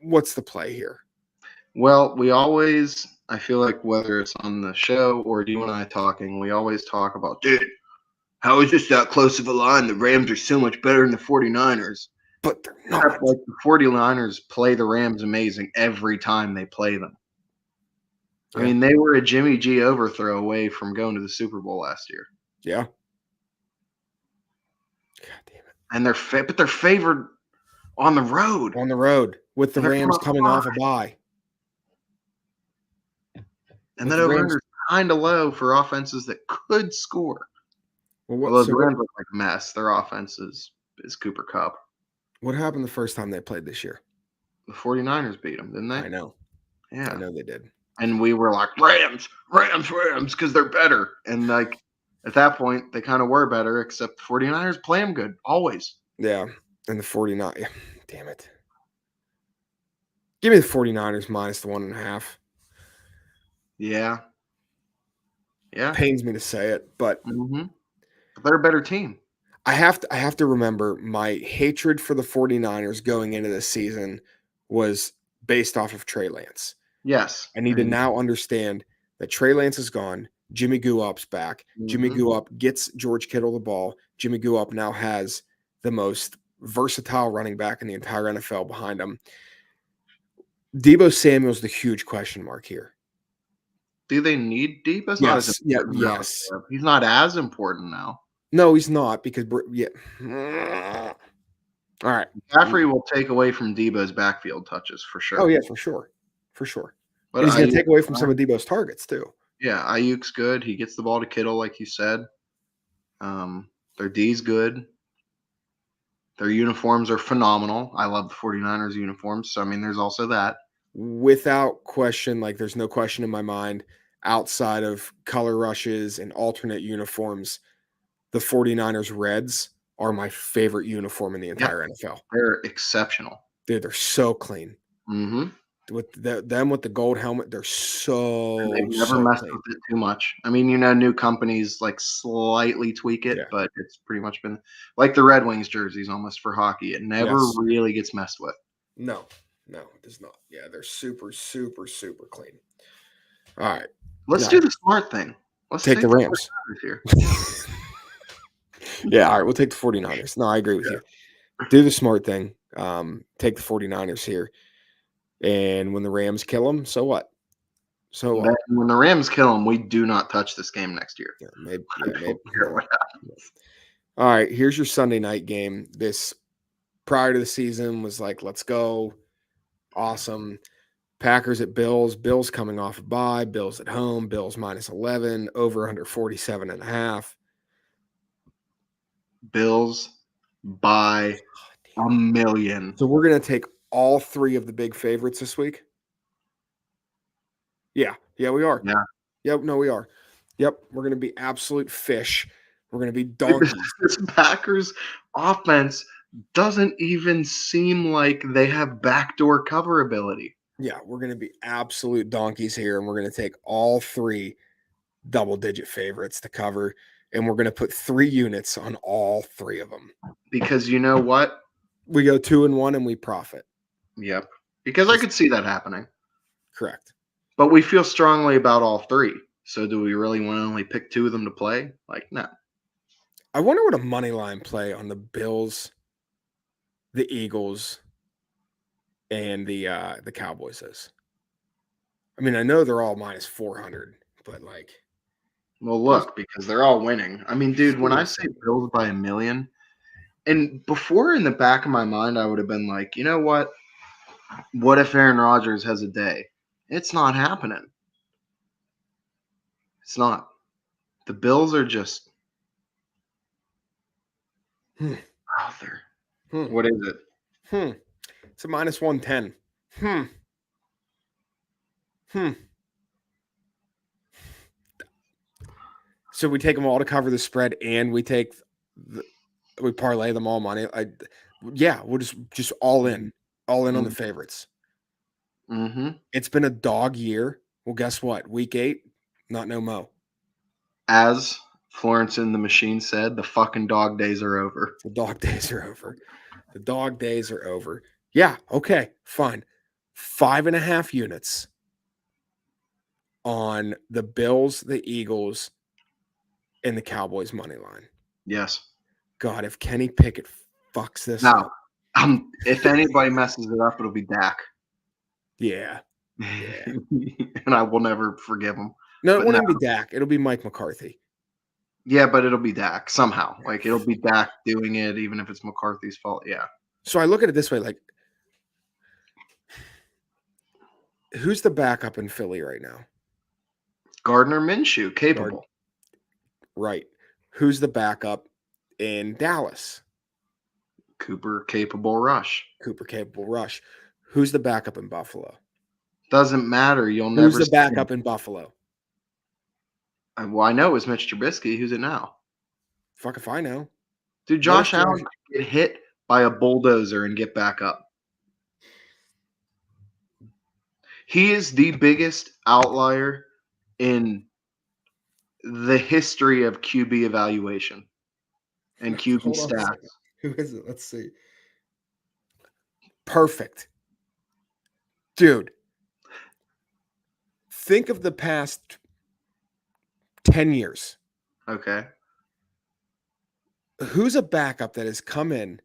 [SPEAKER 1] What's the play here?
[SPEAKER 2] Well, I feel like whether it's on the show or you and I talking, we always talk about, dude, how is this that close of a line? The Rams are so much better than the 49ers.
[SPEAKER 1] But they're not.
[SPEAKER 2] Like the 49ers play the Rams amazing every time they play them. I mean, they were a Jimmy G overthrow away from going to the Super Bowl last year.
[SPEAKER 1] Yeah. God damn it.
[SPEAKER 2] And they're favored on the road.
[SPEAKER 1] On the road with the Rams coming off a bye.
[SPEAKER 2] And that over-under is kind of low for offenses that could score. Although the Rams look like a mess. Their offense is Cooper Kupp.
[SPEAKER 1] What happened the first time they played this year?
[SPEAKER 2] The 49ers beat them, didn't they?
[SPEAKER 1] I know.
[SPEAKER 2] Yeah.
[SPEAKER 1] I know they did.
[SPEAKER 2] And we were like, Rams, because they're better. And like at that point, they kind of were better, except the 49ers play them good, always.
[SPEAKER 1] Yeah. And the 49. Yeah. Damn it. Give me the 49ers minus the 1.5.
[SPEAKER 2] Yeah. Yeah.
[SPEAKER 1] Pains me to say it, but
[SPEAKER 2] they're a better team.
[SPEAKER 1] I have to remember my hatred for the 49ers going into this season was based off of Trey Lance.
[SPEAKER 2] Yes.
[SPEAKER 1] I need to now understand that Trey Lance is gone. Jimmy Guap's back. Jimmy Guap gets George Kittle the ball. Jimmy Guap now has the most versatile running back in the entire NFL behind him. Deebo Samuel's the huge question mark here.
[SPEAKER 2] Do they need Deebo?
[SPEAKER 1] Yes.
[SPEAKER 2] He's not as important now.
[SPEAKER 1] No, he's not because all right.
[SPEAKER 2] McCaffrey will take away from Deebo's backfield touches for sure.
[SPEAKER 1] Oh yeah, for sure. But he's going to take away from some of Deebo's targets too.
[SPEAKER 2] Yeah, Ayuk's good. He gets the ball to Kittle, like you said. Their D's good. Their uniforms are phenomenal. I love the 49ers uniforms. So, I mean, there's also that.
[SPEAKER 1] Without question, like there's no question in my mind, outside of color rushes and alternate uniforms, the 49ers Reds are my favorite uniform in the entire NFL.
[SPEAKER 2] They're exceptional.
[SPEAKER 1] Dude, they're so clean. With them with the gold helmet, they're
[SPEAKER 2] they've never messed with it too much. I mean, new companies like slightly tweak it, but it's pretty much been like the Red Wings jerseys almost for hockey. It never really gets messed with.
[SPEAKER 1] No, it does not. Yeah, they're super, super, super clean. All right.
[SPEAKER 2] Let's do the smart thing. Let's
[SPEAKER 1] take the Rams here. Yeah, all right. We'll take the 49ers. No, I agree with you. Do the smart thing. Take the 49ers here. And when the Rams kill them, so what?
[SPEAKER 2] When the Rams kill them, we do not touch this game next year.
[SPEAKER 1] Yeah, maybe. All right, here's your Sunday night game. This prior to the season was like, let's go. Awesome. Packers at Bills. Bills coming off a bye. Bills at home. Bills minus 11. Over under 47.5.
[SPEAKER 2] Bills by a million.
[SPEAKER 1] So we're going to take all three of the big favorites this week? Yeah, we are.
[SPEAKER 2] Yeah.
[SPEAKER 1] Yep, no, we are. Yep, we're going to be absolute fish. We're going to be donkeys.
[SPEAKER 2] This Packers offense doesn't even seem like they have backdoor cover ability.
[SPEAKER 1] Yeah, we're going to be absolute donkeys here, and we're going to take all three double-digit favorites to cover, and we're going to put 3 units on all 3 of them.
[SPEAKER 2] Because you know what?
[SPEAKER 1] We go 2-1 and we profit.
[SPEAKER 2] Yep. Because I could see that happening.
[SPEAKER 1] Correct.
[SPEAKER 2] But we feel strongly about all 3. So do we really want to only pick 2 of them to play? Like, no.
[SPEAKER 1] I wonder what a money line play on the Bills, the Eagles, and the Cowboys is. I mean, I know they're all minus 400, but like.
[SPEAKER 2] Well, look, because they're all winning. I mean, dude, when I say Bills by a million, And before, in the back of my mind, I would have been like, you know what? What if Aaron Rodgers has a day? It's not happening. It's not. The Bills are just out there.
[SPEAKER 1] Hmm.
[SPEAKER 2] What is it?
[SPEAKER 1] It's a minus 110. So we take them all to cover the spread, and we parlay them all money. We'll just all in on the favorites.
[SPEAKER 2] Mm-hmm.
[SPEAKER 1] It's been a dog year. Well, guess what? Week 8, not no mo.
[SPEAKER 2] As Florence and the Machine said, the fucking dog days are over.
[SPEAKER 1] The dog days are over. The dog days are over. Yeah, okay, fine. 5.5 units on the Bills, the Eagles, and the Cowboys money line.
[SPEAKER 2] Yes.
[SPEAKER 1] God, if Kenny Pickett fucks this
[SPEAKER 2] Now,
[SPEAKER 1] up.
[SPEAKER 2] if anybody messes it up, it'll be Dak.
[SPEAKER 1] Yeah.
[SPEAKER 2] And I will never forgive him.
[SPEAKER 1] No, it won't even be Dak. It'll be Mike McCarthy.
[SPEAKER 2] Yeah, but it'll be Dak somehow. Like, it'll be Dak doing it, even if it's McCarthy's fault. Yeah.
[SPEAKER 1] So I look at it this way, like, who's the backup in Philly right now?
[SPEAKER 2] Gardner Minshew, capable.
[SPEAKER 1] Right. Who's the backup in Dallas?
[SPEAKER 2] Cooper capable Rush.
[SPEAKER 1] Who's the backup in Buffalo?
[SPEAKER 2] Doesn't matter. You'll
[SPEAKER 1] Who's
[SPEAKER 2] never.
[SPEAKER 1] Who's the backup in Buffalo?
[SPEAKER 2] Well, I know it was Mitch Trubisky. Who's it now?
[SPEAKER 1] Fuck if I know.
[SPEAKER 2] Dude, Josh Allen get hit by a bulldozer and get back up. He is the biggest outlier in the history of QB evaluation and QB stats.
[SPEAKER 1] Who is it? Let's see. Perfect. Dude, think of the past 10 years.
[SPEAKER 2] Okay.
[SPEAKER 1] Who's a backup that has come in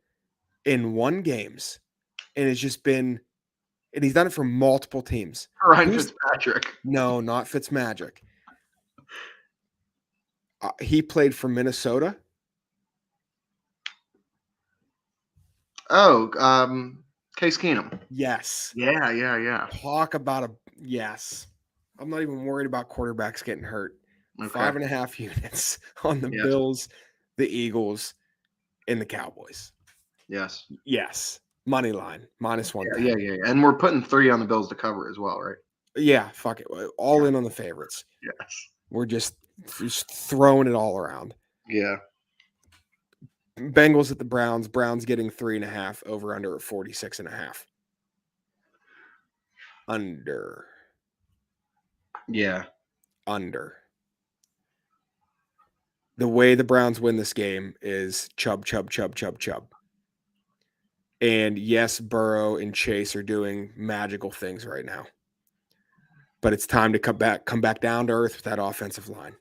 [SPEAKER 1] won games and has just been, and he's done it for multiple teams?
[SPEAKER 2] Ryan Fitzpatrick.
[SPEAKER 1] No, not Fitzmagic. He played for Minnesota.
[SPEAKER 2] Oh, Case Keenum.
[SPEAKER 1] Yes.
[SPEAKER 2] Yeah.
[SPEAKER 1] Talk about yes. I'm not even worried about quarterbacks getting hurt. Okay. 5.5 units on the Bills, the Eagles, and the Cowboys. Yes. Money line, minus 1.
[SPEAKER 2] Yeah. And we're putting 3 on the Bills to cover as well, right?
[SPEAKER 1] Yeah, fuck it. All in on the favorites.
[SPEAKER 2] Yes.
[SPEAKER 1] We're just throwing it all around.
[SPEAKER 2] Yeah.
[SPEAKER 1] Bengals at the Browns. Browns getting 3.5, over under at 46.5. Under.
[SPEAKER 2] Yeah.
[SPEAKER 1] Under. The way the Browns win this game is Chubb. And yes, Burrow and Chase are doing magical things right now. But it's time to come back down to earth with that offensive line.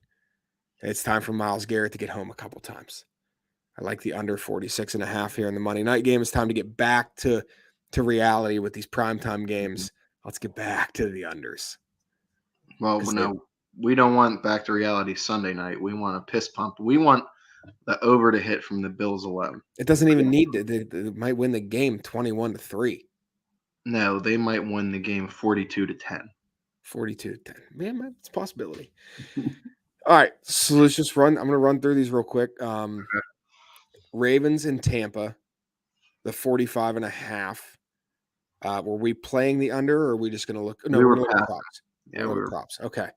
[SPEAKER 1] It's time for Myles Garrett to get home a couple times. I like the under 46.5 here in the Monday night game. It's time to get back to reality with these primetime games. Let's get back to the unders.
[SPEAKER 2] Well, no, we don't want back to reality Sunday night. We want a piss pump. We want the over to hit from the Bills alone.
[SPEAKER 1] It doesn't even need to. They might win the game 21-3.
[SPEAKER 2] No, they might win the game 42-10.
[SPEAKER 1] 42-10. Man, it's a possibility. All right, so let's just run. I'm going to run through these real quick. Okay. Ravens in Tampa, the 45.5. Were we playing the under, or are we just going to look? No, we're going to look props.
[SPEAKER 2] Yeah, we were
[SPEAKER 1] props. Okay.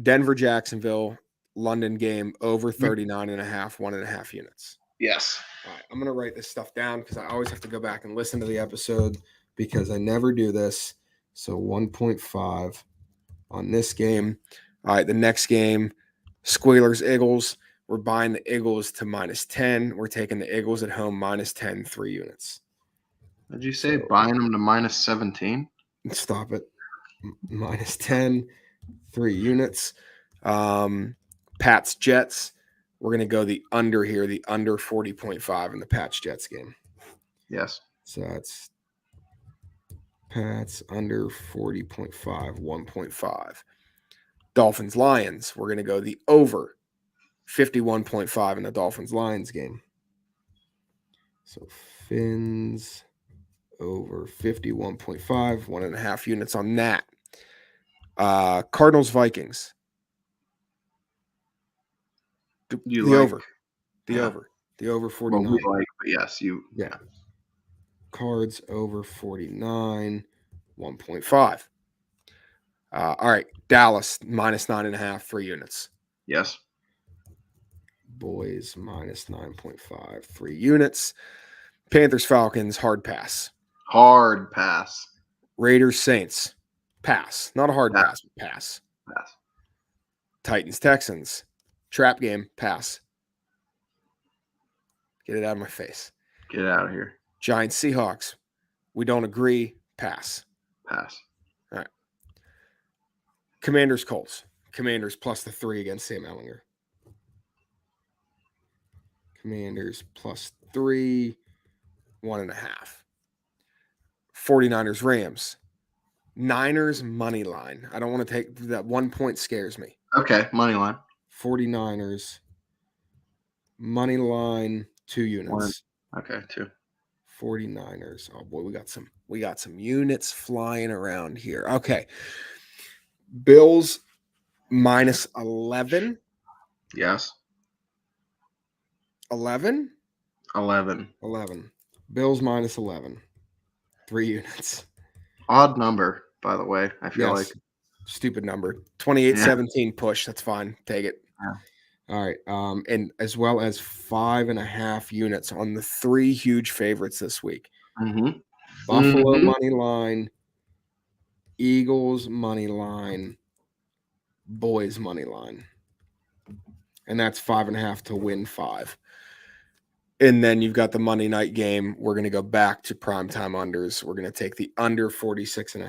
[SPEAKER 1] Denver, Jacksonville, London game, over 39.5, 1.5 units.
[SPEAKER 2] Yes.
[SPEAKER 1] All right, I'm going to write this stuff down because I always have to go back and listen to the episode because I never do this. So 1.5 on this game. All right, the next game, Squealers, Eagles. We're buying the Eagles to -10. We're taking the Eagles at home -10, 3 units.
[SPEAKER 2] Did you say buying them to -17?
[SPEAKER 1] Stop it. -10, 3 units. Pats, Jets. We're going to go the under here, the under 40.5 in the Pats, Jets game.
[SPEAKER 2] Yes.
[SPEAKER 1] So that's Pats under 40.5, 1.5. Dolphins, Lions. We're going to go the over 51.5 in the Dolphins, Lions game. So Fins over 51.5, 1.5 units on that. Cardinals Vikings.
[SPEAKER 2] You
[SPEAKER 1] The
[SPEAKER 2] like
[SPEAKER 1] over. The
[SPEAKER 2] yeah.
[SPEAKER 1] over. The over
[SPEAKER 2] Well,
[SPEAKER 1] 49.
[SPEAKER 2] we like, but yes, you
[SPEAKER 1] Yeah. Cards over 49, 1.5. All right. Dallas minus 9.5, 3 units.
[SPEAKER 2] yes.
[SPEAKER 1] Boys minus 9.5, 3 units. Panthers Falcons hard pass.
[SPEAKER 2] Hard pass.
[SPEAKER 1] Raiders Saints pass. Not a hard
[SPEAKER 2] Pass.
[SPEAKER 1] pass, but pass.
[SPEAKER 2] Pass.
[SPEAKER 1] Titans Texans trap game pass. Get it out of my face.
[SPEAKER 2] Get out of here.
[SPEAKER 1] Giants Seahawks. We don't agree. Pass.
[SPEAKER 2] Pass.
[SPEAKER 1] All right. Commanders Colts. Commanders plus the 3 against Sam Ehlinger. Commanders plus 3, 1.5. 49ers Rams. Niners money line. I don't want to take that 1 point scares me.
[SPEAKER 2] Okay, money line.
[SPEAKER 1] 49ers money line 2 units.
[SPEAKER 2] Okay, 2.
[SPEAKER 1] 49ers. Oh boy, we got some units flying around here. Okay. Bills minus 11.
[SPEAKER 2] Yes.
[SPEAKER 1] 11?
[SPEAKER 2] 11.
[SPEAKER 1] 11. Bills minus 11. 3 units.
[SPEAKER 2] Odd number, by the way. I feel like
[SPEAKER 1] stupid number. 28-17 push. That's fine. Take it.
[SPEAKER 2] Yeah.
[SPEAKER 1] All right. And as well as 5.5 units on the 3 huge favorites this week.
[SPEAKER 2] Mm-hmm.
[SPEAKER 1] Buffalo money line, Eagles money line, Boys money line. And that's 5.5 to win 5. And then you've got the Monday night game. We're going to go back to primetime unders. We're going to take the under 46.5,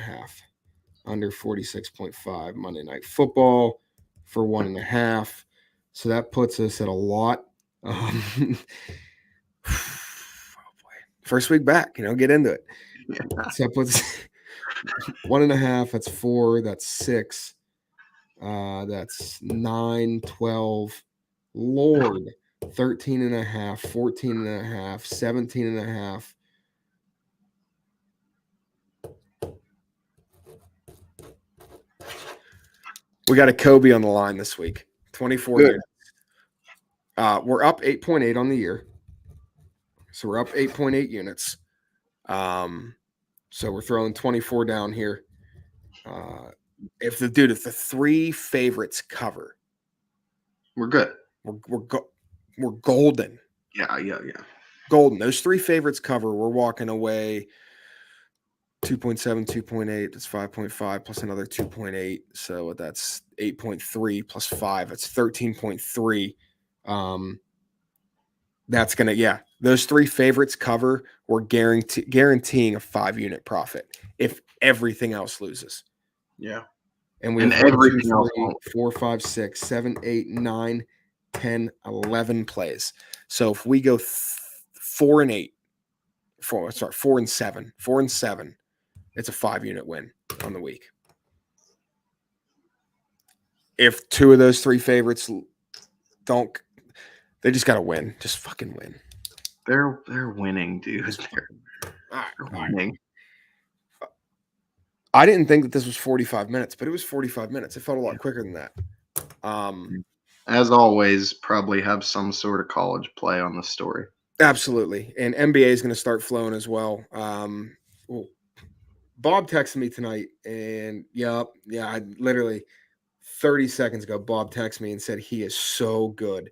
[SPEAKER 1] under 46.5 Monday Night Football for 1.5. So that puts us at a lot. Oh boy. First week back, get into it.
[SPEAKER 2] Yeah.
[SPEAKER 1] So that puts 1.5. That's 4. That's 6. That's 9, 12. Lord. 13.5, 14.5, 17.5. We got a Kobe on the line this week. 24 units. We're up 8.8 on the year. So we're up 8.8 units. So we're throwing 24 down here. If the 3 favorites cover,
[SPEAKER 2] we're good.
[SPEAKER 1] We're golden.
[SPEAKER 2] Yeah.
[SPEAKER 1] Golden. Those 3 favorites cover. We're walking away 2.7, 2.8. That's 5.5 plus another 2.8. So that's 8.3 plus 5. That's 13.3. That's going to, those 3 favorites cover. We're guaranteeing a 5-unit profit if everything else loses.
[SPEAKER 2] Yeah.
[SPEAKER 1] And we have
[SPEAKER 2] everything else
[SPEAKER 1] 4, 5, 6, 7, 8, 9, 10, 11 plays. So if we go 4 and 7, it's a 5-unit win on the week. If 2 of those 3 favorites don't, they just got to win. Just fucking win.
[SPEAKER 2] They're winning, dude. They're winning.
[SPEAKER 1] I didn't think that this was 45 minutes, but it was 45 minutes. It felt a lot quicker than that.
[SPEAKER 2] As always, probably have some sort of college play on the story.
[SPEAKER 1] Absolutely. And NBA is going to start flowing as well. Bob texted me tonight, and I literally 30 seconds ago, Bob texted me and said he is so good.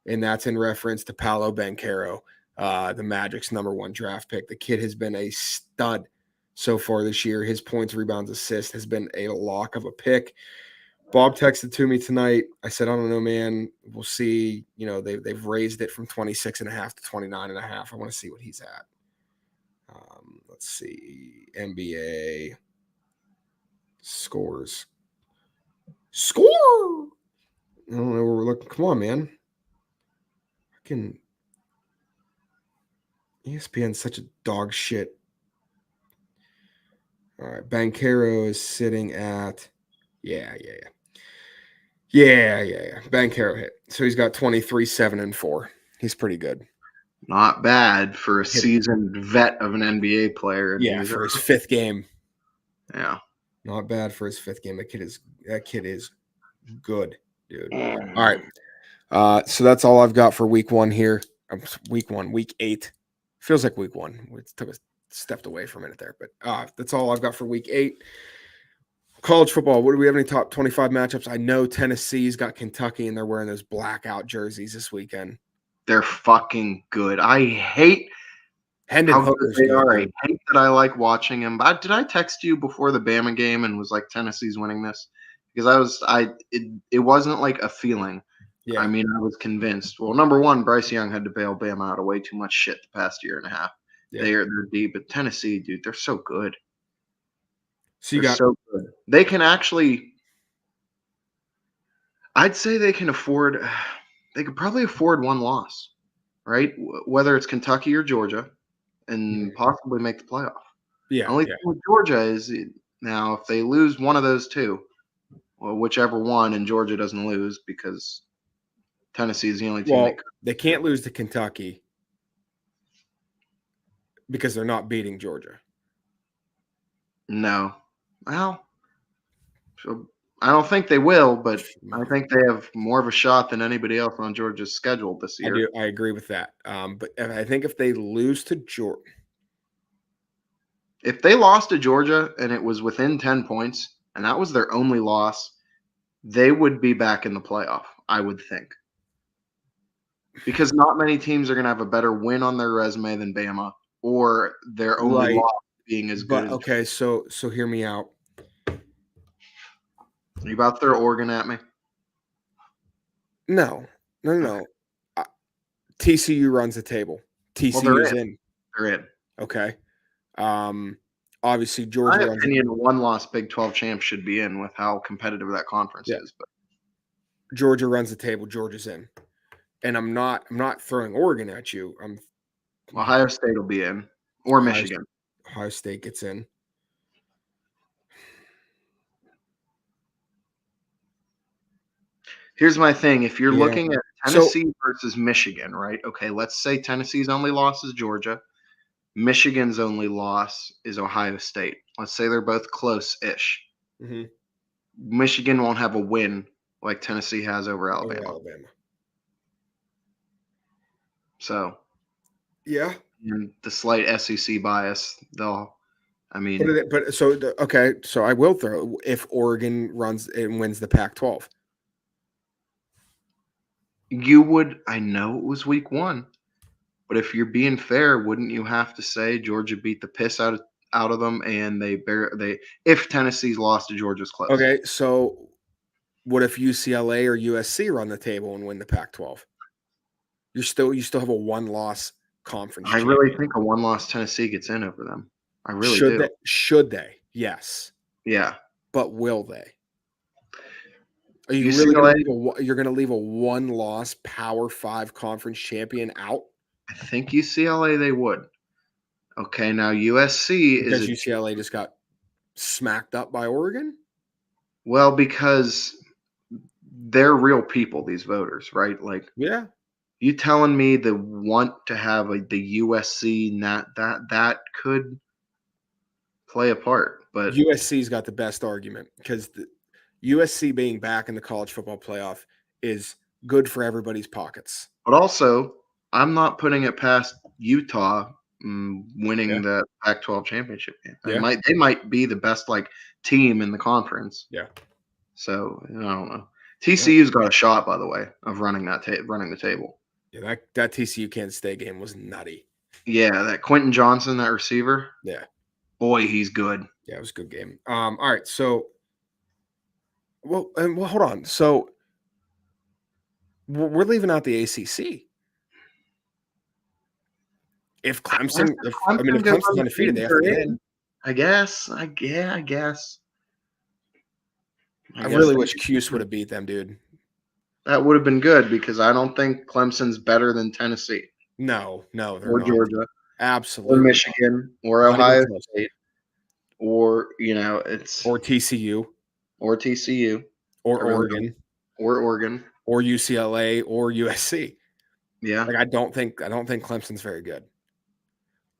[SPEAKER 1] And that's in reference to Paolo Banchero, the Magic's #1 draft pick. The kid has been a stud so far this year. His points, rebounds, assists has been a lock of a pick. Bob texted to me tonight. I said, I don't know, man. We'll see. They've raised it from 26.5 to 29.5. I want to see what he's at. Let's see. NBA scores. Score! I don't know where we're looking. Come on, man. ESPN's such a dog shit. All right. Banchero is sitting at Yeah. Banchero hit. So he's got 23, 7, and 4. He's pretty good.
[SPEAKER 2] Not bad for a
[SPEAKER 1] Kid-
[SPEAKER 2] seasoned vet of an NBA player. And
[SPEAKER 1] Yeah,
[SPEAKER 2] he's-
[SPEAKER 1] for his 5th game.
[SPEAKER 2] yeah.
[SPEAKER 1] Not bad for his 5th game. That kid is good, dude. All right. So that's all I've got for week 1 here. Week 8. Feels like week 1. We stepped away for a minute there, but that's all I've got for week 8. College football. What do we have? Any top 25 matchups? I know Tennessee's got Kentucky, and they're wearing those blackout jerseys this weekend.
[SPEAKER 2] They're fucking good. I hate
[SPEAKER 1] Hendon
[SPEAKER 2] how good
[SPEAKER 1] Hooker's
[SPEAKER 2] they
[SPEAKER 1] good,
[SPEAKER 2] are. I
[SPEAKER 1] dude.
[SPEAKER 2] hate that I like watching them. But did I text you before the Bama game and was like Tennessee's winning this? Because it wasn't like a feeling.
[SPEAKER 1] Yeah.
[SPEAKER 2] I mean, I was convinced. Well, number one, Bryce Young had to bail Bama out of way too much shit the past year and a half.
[SPEAKER 1] Yeah.
[SPEAKER 2] They're deep, but Tennessee, dude, they're so good.
[SPEAKER 1] So you
[SPEAKER 2] They're
[SPEAKER 1] got
[SPEAKER 2] so good. They can actually. I'd say they can afford. They could probably afford one loss, right? Whether it's Kentucky or Georgia, and possibly make the playoff.
[SPEAKER 1] yeah,
[SPEAKER 2] Only
[SPEAKER 1] yeah.
[SPEAKER 2] thing with Georgia is now if they lose one of those two, well, whichever one, and Georgia doesn't lose because Tennessee is the only team.
[SPEAKER 1] Well, they can't lose to Kentucky because they're not beating Georgia.
[SPEAKER 2] No, well, so I don't think they will, but I think they have more of a shot than anybody else on Georgia's schedule this year.
[SPEAKER 1] I agree with that. But I think if they lose to Georgia,
[SPEAKER 2] If they lost to Georgia and it was within 10 points, and that was their only loss, they would be back in the playoff, I would think. Because not many teams are going to have a better win on their resume than Bama, or their only
[SPEAKER 1] Right.
[SPEAKER 2] loss being as good
[SPEAKER 1] but
[SPEAKER 2] as.
[SPEAKER 1] okay, so hear me out.
[SPEAKER 2] Are you about to throw Oregon at me?
[SPEAKER 1] No. TCU runs the table. TCU's in.
[SPEAKER 2] They're in.
[SPEAKER 1] Okay. Obviously Georgia
[SPEAKER 2] My
[SPEAKER 1] runs
[SPEAKER 2] opinion, a one-loss Big 12 champ should be in with how competitive that conference is. But
[SPEAKER 1] Georgia runs the table. Georgia's in. And I'm not throwing Oregon at you.
[SPEAKER 2] Ohio State will be in, or Michigan.
[SPEAKER 1] Ohio State gets in.
[SPEAKER 2] Here's my thing. If you're
[SPEAKER 1] Yeah.
[SPEAKER 2] looking at Tennessee versus Michigan, right? Okay, let's say Tennessee's only loss is Georgia. Michigan's only loss is Ohio State. Let's say they're both close-ish.
[SPEAKER 1] Mhm.
[SPEAKER 2] Michigan won't have a win like Tennessee has over
[SPEAKER 1] Over
[SPEAKER 2] Alabama.
[SPEAKER 1] Alabama.
[SPEAKER 2] So,
[SPEAKER 1] Yeah.
[SPEAKER 2] and the slight SEC bias,
[SPEAKER 1] Okay, so I will throw if Oregon runs and wins the Pac-12.
[SPEAKER 2] you would. I know it was week 1, but if you're being fair, wouldn't you have to say Georgia beat the piss out of them, and if Tennessee's lost to Georgia's close?
[SPEAKER 1] Okay, so what if UCLA or USC run the table and win the Pac-12? You still have a one-loss conference.
[SPEAKER 2] I really think a one-loss Tennessee gets in over them. I really do.
[SPEAKER 1] Should they? Yes.
[SPEAKER 2] Yeah.
[SPEAKER 1] But will they? Are you
[SPEAKER 2] UCLA,
[SPEAKER 1] really going to leave a one-loss Power 5 conference champion out?
[SPEAKER 2] I think UCLA they would. Okay, now USC
[SPEAKER 1] because UCLA just got smacked up by Oregon?
[SPEAKER 2] Well, because they're real people, these voters, right? Like,
[SPEAKER 1] yeah,
[SPEAKER 2] you telling me they want to have the USC that could play a part, but
[SPEAKER 1] USC's got the best argument because the USC being back in the college football playoff is good for everybody's pockets.
[SPEAKER 2] But also, I'm not putting it past Utah winning the Pac-12 championship game. They might be the best team in the conference.
[SPEAKER 1] Yeah.
[SPEAKER 2] So I don't know. TCU's got a shot, by the way, of running the table.
[SPEAKER 1] Yeah, that TCU Kansas State game was nutty.
[SPEAKER 2] Yeah, that Quentin Johnson, that receiver.
[SPEAKER 1] Yeah.
[SPEAKER 2] Boy, he's good.
[SPEAKER 1] Yeah, it was a good game. All right, so well, hold on. So we're leaving out the ACC. If Clemson's undefeated, they have to get in.
[SPEAKER 2] I guess.
[SPEAKER 1] I really wish Cuse would have beat them, dude.
[SPEAKER 2] That would have been good because I don't think Clemson's better than Tennessee.
[SPEAKER 1] No, they're
[SPEAKER 2] or
[SPEAKER 1] not.
[SPEAKER 2] Georgia,
[SPEAKER 1] absolutely,
[SPEAKER 2] or Michigan, or Ohio State, or it's
[SPEAKER 1] or TCU,
[SPEAKER 2] or TCU,
[SPEAKER 1] or Oregon,
[SPEAKER 2] or Oregon,
[SPEAKER 1] or UCLA, or USC.
[SPEAKER 2] Yeah.
[SPEAKER 1] Like I don't think Clemson's very good.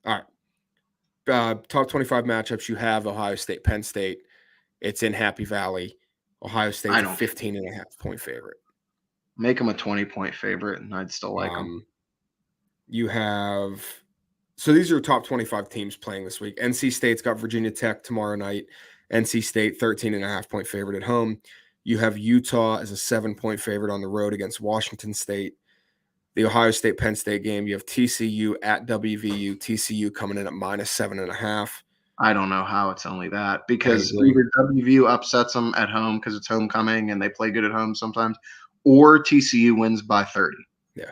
[SPEAKER 1] All right. Top 25 matchups you have Ohio State, Penn State. It's in Happy Valley. Ohio State's
[SPEAKER 2] I
[SPEAKER 1] a
[SPEAKER 2] don't
[SPEAKER 1] 15.5-point favorite.
[SPEAKER 2] make them a 20-point favorite, and I'd still like them.
[SPEAKER 1] You have so these are top 25 teams playing this week. NC State's got Virginia Tech tomorrow night. NC State 13.5-point favorite at home. You have Utah as a 7-point favorite on the road against Washington State. The Ohio State Penn State game, you have TCU at WVU. TCU coming in at -7.5.
[SPEAKER 2] I don't know how it's only that,
[SPEAKER 1] I
[SPEAKER 2] because
[SPEAKER 1] agree.
[SPEAKER 2] either WVU upsets them at home because it's homecoming and they play good at home sometimes, or TCU wins by 30.
[SPEAKER 1] Yeah.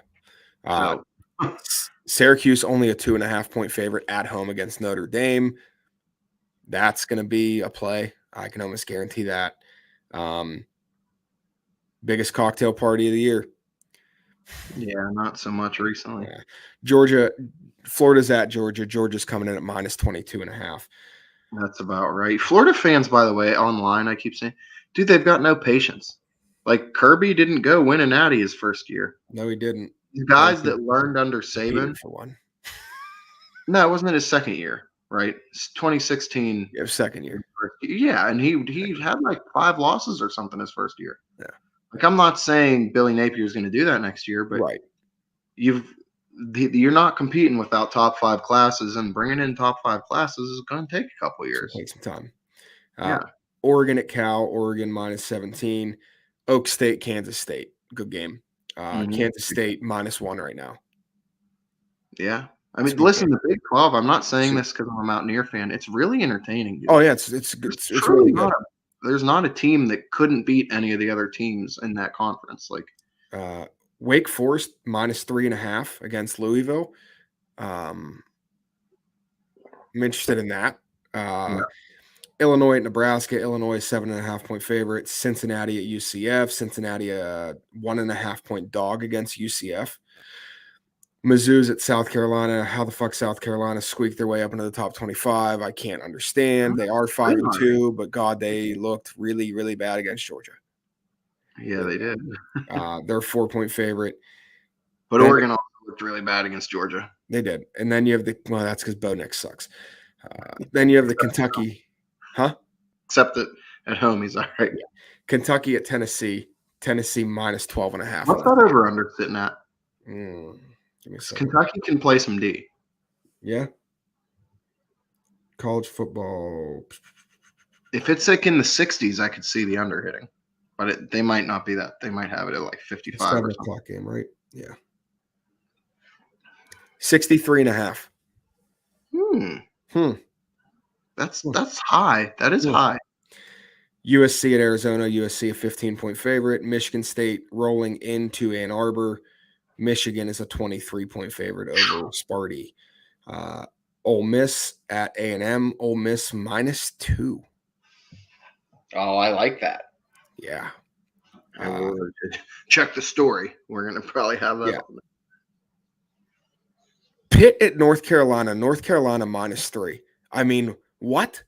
[SPEAKER 2] So
[SPEAKER 1] Syracuse only a 2.5-point favorite at home against Notre Dame. That's going to be a play. I can almost guarantee that. Biggest cocktail party of the year.
[SPEAKER 2] yeah, not so much recently.
[SPEAKER 1] Yeah. Florida's at Georgia. Georgia's coming in at -22.5.
[SPEAKER 2] That's about right. Florida fans, by the way, online, I keep saying, dude, they've got no patience. Like Kirby didn't go win a natty his first year.
[SPEAKER 1] No, he didn't.
[SPEAKER 2] The guys that learned under
[SPEAKER 1] Peter
[SPEAKER 2] Saban,
[SPEAKER 1] for one.
[SPEAKER 2] no, it wasn't his second year, right? It's 2016.
[SPEAKER 1] Yeah, second year.
[SPEAKER 2] Yeah, and he had like 5 losses or something his first year.
[SPEAKER 1] Yeah.
[SPEAKER 2] Like I'm not saying Billy Napier is going to do that next year, but
[SPEAKER 1] Right.
[SPEAKER 2] you're not competing without top 5 classes, and bringing in top 5 classes is going to take a couple years.
[SPEAKER 1] Take some time.
[SPEAKER 2] Yeah.
[SPEAKER 1] Oregon at Cal. Oregon -17. Oak State, Kansas State. Good game. Kansas State -1 right now.
[SPEAKER 2] Yeah. I mean, listen, the Big 12, I'm not saying this because I'm a Mountaineer fan. It's really entertaining. Dude.
[SPEAKER 1] Oh, yeah. It's really good.
[SPEAKER 2] There's not a team that couldn't beat any of the other teams in that conference. Like
[SPEAKER 1] Wake Forest -3.5 against Louisville. I'm interested in that. Illinois at Nebraska. Illinois 7.5-point favorite. Cincinnati at UCF. Cincinnati a 1.5-point dog against UCF. Mizzou's at South Carolina. How the fuck South Carolina squeaked their way up into the top 25? I can't understand. They are 5-2, but God, they looked really, really bad against Georgia.
[SPEAKER 2] Yeah, they did.
[SPEAKER 1] They're a 4-point favorite.
[SPEAKER 2] But Oregon also looked really bad against Georgia.
[SPEAKER 1] They did. And then you have that's because Bo Nix sucks. Then you have the Kentucky. Huh?
[SPEAKER 2] Except that at home he's all right.
[SPEAKER 1] Yeah. Kentucky at Tennessee. Tennessee -12.5.
[SPEAKER 2] What's that over under sitting at?
[SPEAKER 1] Give me a second.
[SPEAKER 2] Kentucky can play some D.
[SPEAKER 1] Yeah. College football.
[SPEAKER 2] If it's like in the 60s, I could see the under hitting. But they might not be that. They might have it at like 55
[SPEAKER 1] it's 7 o'clock game, right? Yeah. 63.5.
[SPEAKER 2] That's high. That is high.
[SPEAKER 1] USC at Arizona. USC a 15-point favorite. Michigan State rolling into Ann Arbor. Michigan is a 23-point favorite over Sparty. Ole Miss at A&M. Ole Miss -2.
[SPEAKER 2] Oh, I like that.
[SPEAKER 1] Yeah.
[SPEAKER 2] Check the story. We're going to probably have that.
[SPEAKER 1] Yeah. Pitt at North Carolina. North Carolina -3. I mean, what?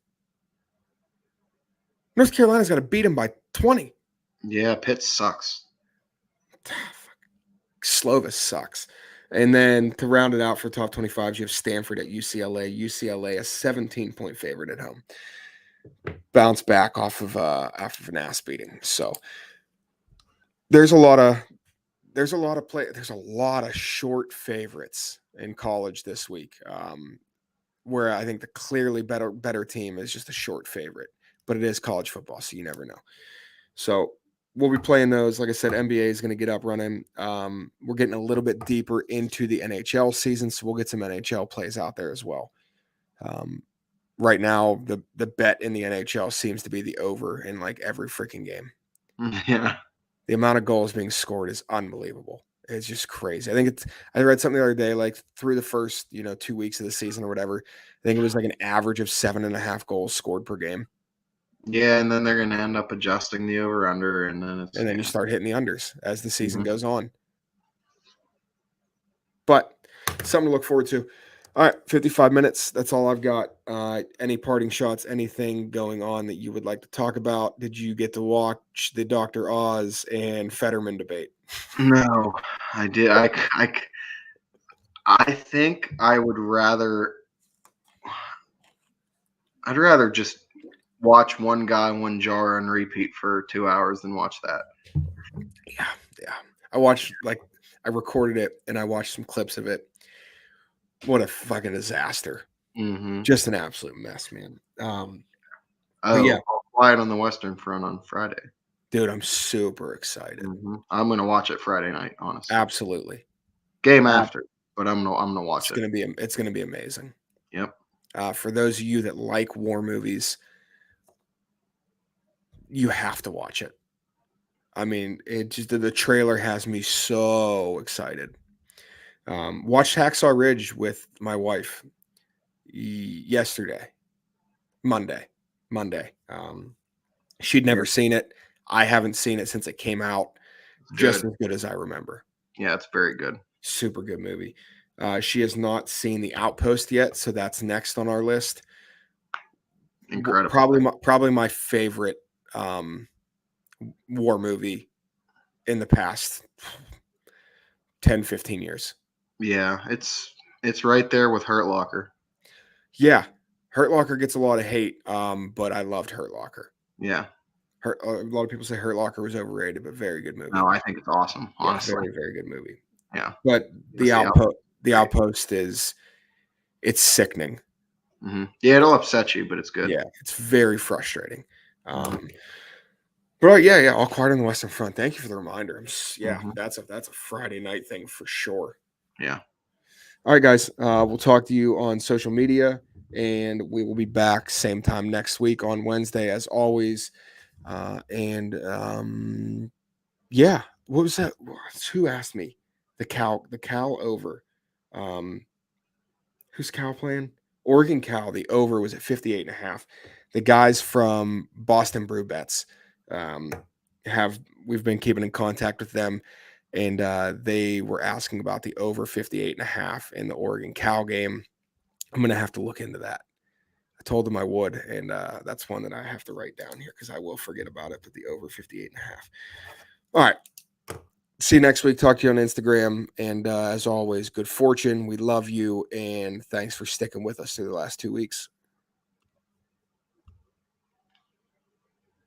[SPEAKER 1] North Carolina's got to beat them by 20.
[SPEAKER 2] Yeah, Pitt sucks.
[SPEAKER 1] Slovis sucks. And then to round it out for top 25s, you have Stanford at UCLA. UCLA a 17-point favorite at home. Bounce back off of an ass beating. So there's a lot of short favorites in college this week. Where I think the clearly better team is just a short favorite, but it is college football, so you never know. So we'll be playing those. Like I said, NBA is going to get up running. We're getting a little bit deeper into the NHL season, so we'll get some NHL plays out there as well. Right now, the bet in the NHL seems to be the over in like every freaking game.
[SPEAKER 2] Yeah.
[SPEAKER 1] The amount of goals being scored is unbelievable. It's just crazy. I read something the other day, like through the first, 2 weeks of the season or whatever, I think it was like an average of 7.5 goals scored per game.
[SPEAKER 2] Yeah, and then they're going to end up adjusting the over-under, and then
[SPEAKER 1] you start hitting the unders as the season goes on. But something to look forward to. All right, 55 minutes. That's all I've got. Any parting shots, anything going on that you would like to talk about? Did you get to watch the Dr. Oz and Fetterman debate?
[SPEAKER 2] No, I did. I think I'd rather just watch One Guy, One Jar on repeat for 2 hours than watch that.
[SPEAKER 1] Yeah, yeah. I recorded it and I watched some clips of it. What a fucking disaster.
[SPEAKER 2] Mm-hmm.
[SPEAKER 1] Just an absolute mess, man. Yeah.
[SPEAKER 2] Quiet on the Western Front on Friday.
[SPEAKER 1] Dude, I'm super excited.
[SPEAKER 2] Mm-hmm. I'm gonna watch it Friday night, honestly.
[SPEAKER 1] Absolutely.
[SPEAKER 2] Game after, but I'm gonna watch it.
[SPEAKER 1] It's gonna be amazing.
[SPEAKER 2] Yep.
[SPEAKER 1] For those of you that like war movies, you have to watch it. I mean, the trailer has me so excited. Watched Hacksaw Ridge with my wife yesterday, Monday. She'd never seen it. I haven't seen it since it came out. Just as good as I remember.
[SPEAKER 2] Yeah, it's very good.
[SPEAKER 1] Super good movie. She has not seen The Outpost yet, so that's next on our list.
[SPEAKER 2] Incredible.
[SPEAKER 1] Probably my favorite war movie in the past 10, 15 years.
[SPEAKER 2] Yeah, it's right there with Hurt Locker.
[SPEAKER 1] Yeah, Hurt Locker gets a lot of hate, but I loved Hurt Locker.
[SPEAKER 2] Yeah.
[SPEAKER 1] A lot of people say Hurt Locker was overrated, but very good movie.
[SPEAKER 2] No, I think it's awesome, honestly.
[SPEAKER 1] Yeah, very, very good movie.
[SPEAKER 2] Yeah.
[SPEAKER 1] But The Outpost it's sickening.
[SPEAKER 2] Mm-hmm. Yeah, it'll upset you, but it's good.
[SPEAKER 1] Yeah, it's very frustrating. But yeah, All Quiet on the Western Front. Thank you for the reminder. That's a Friday night thing for sure.
[SPEAKER 2] Yeah.
[SPEAKER 1] All right, guys. We'll talk to you on social media, and we will be back same time next week on Wednesday, as always. Yeah. What was that? Who asked me? The Cal over. Who's Cal playing? Oregon Cal. The over was at 58.5. The guys from Boston Brew Bets we've been keeping in contact with them, and they were asking about the over 58.5 in the Oregon Cal game. I'm gonna have to look into that. I told them I would, and that's one that I have to write down here because I will forget about it. But the over 58.5. All right. See you next week. Talk to you on Instagram. And as always, good fortune. We love you. And thanks for sticking with us through the last 2 weeks.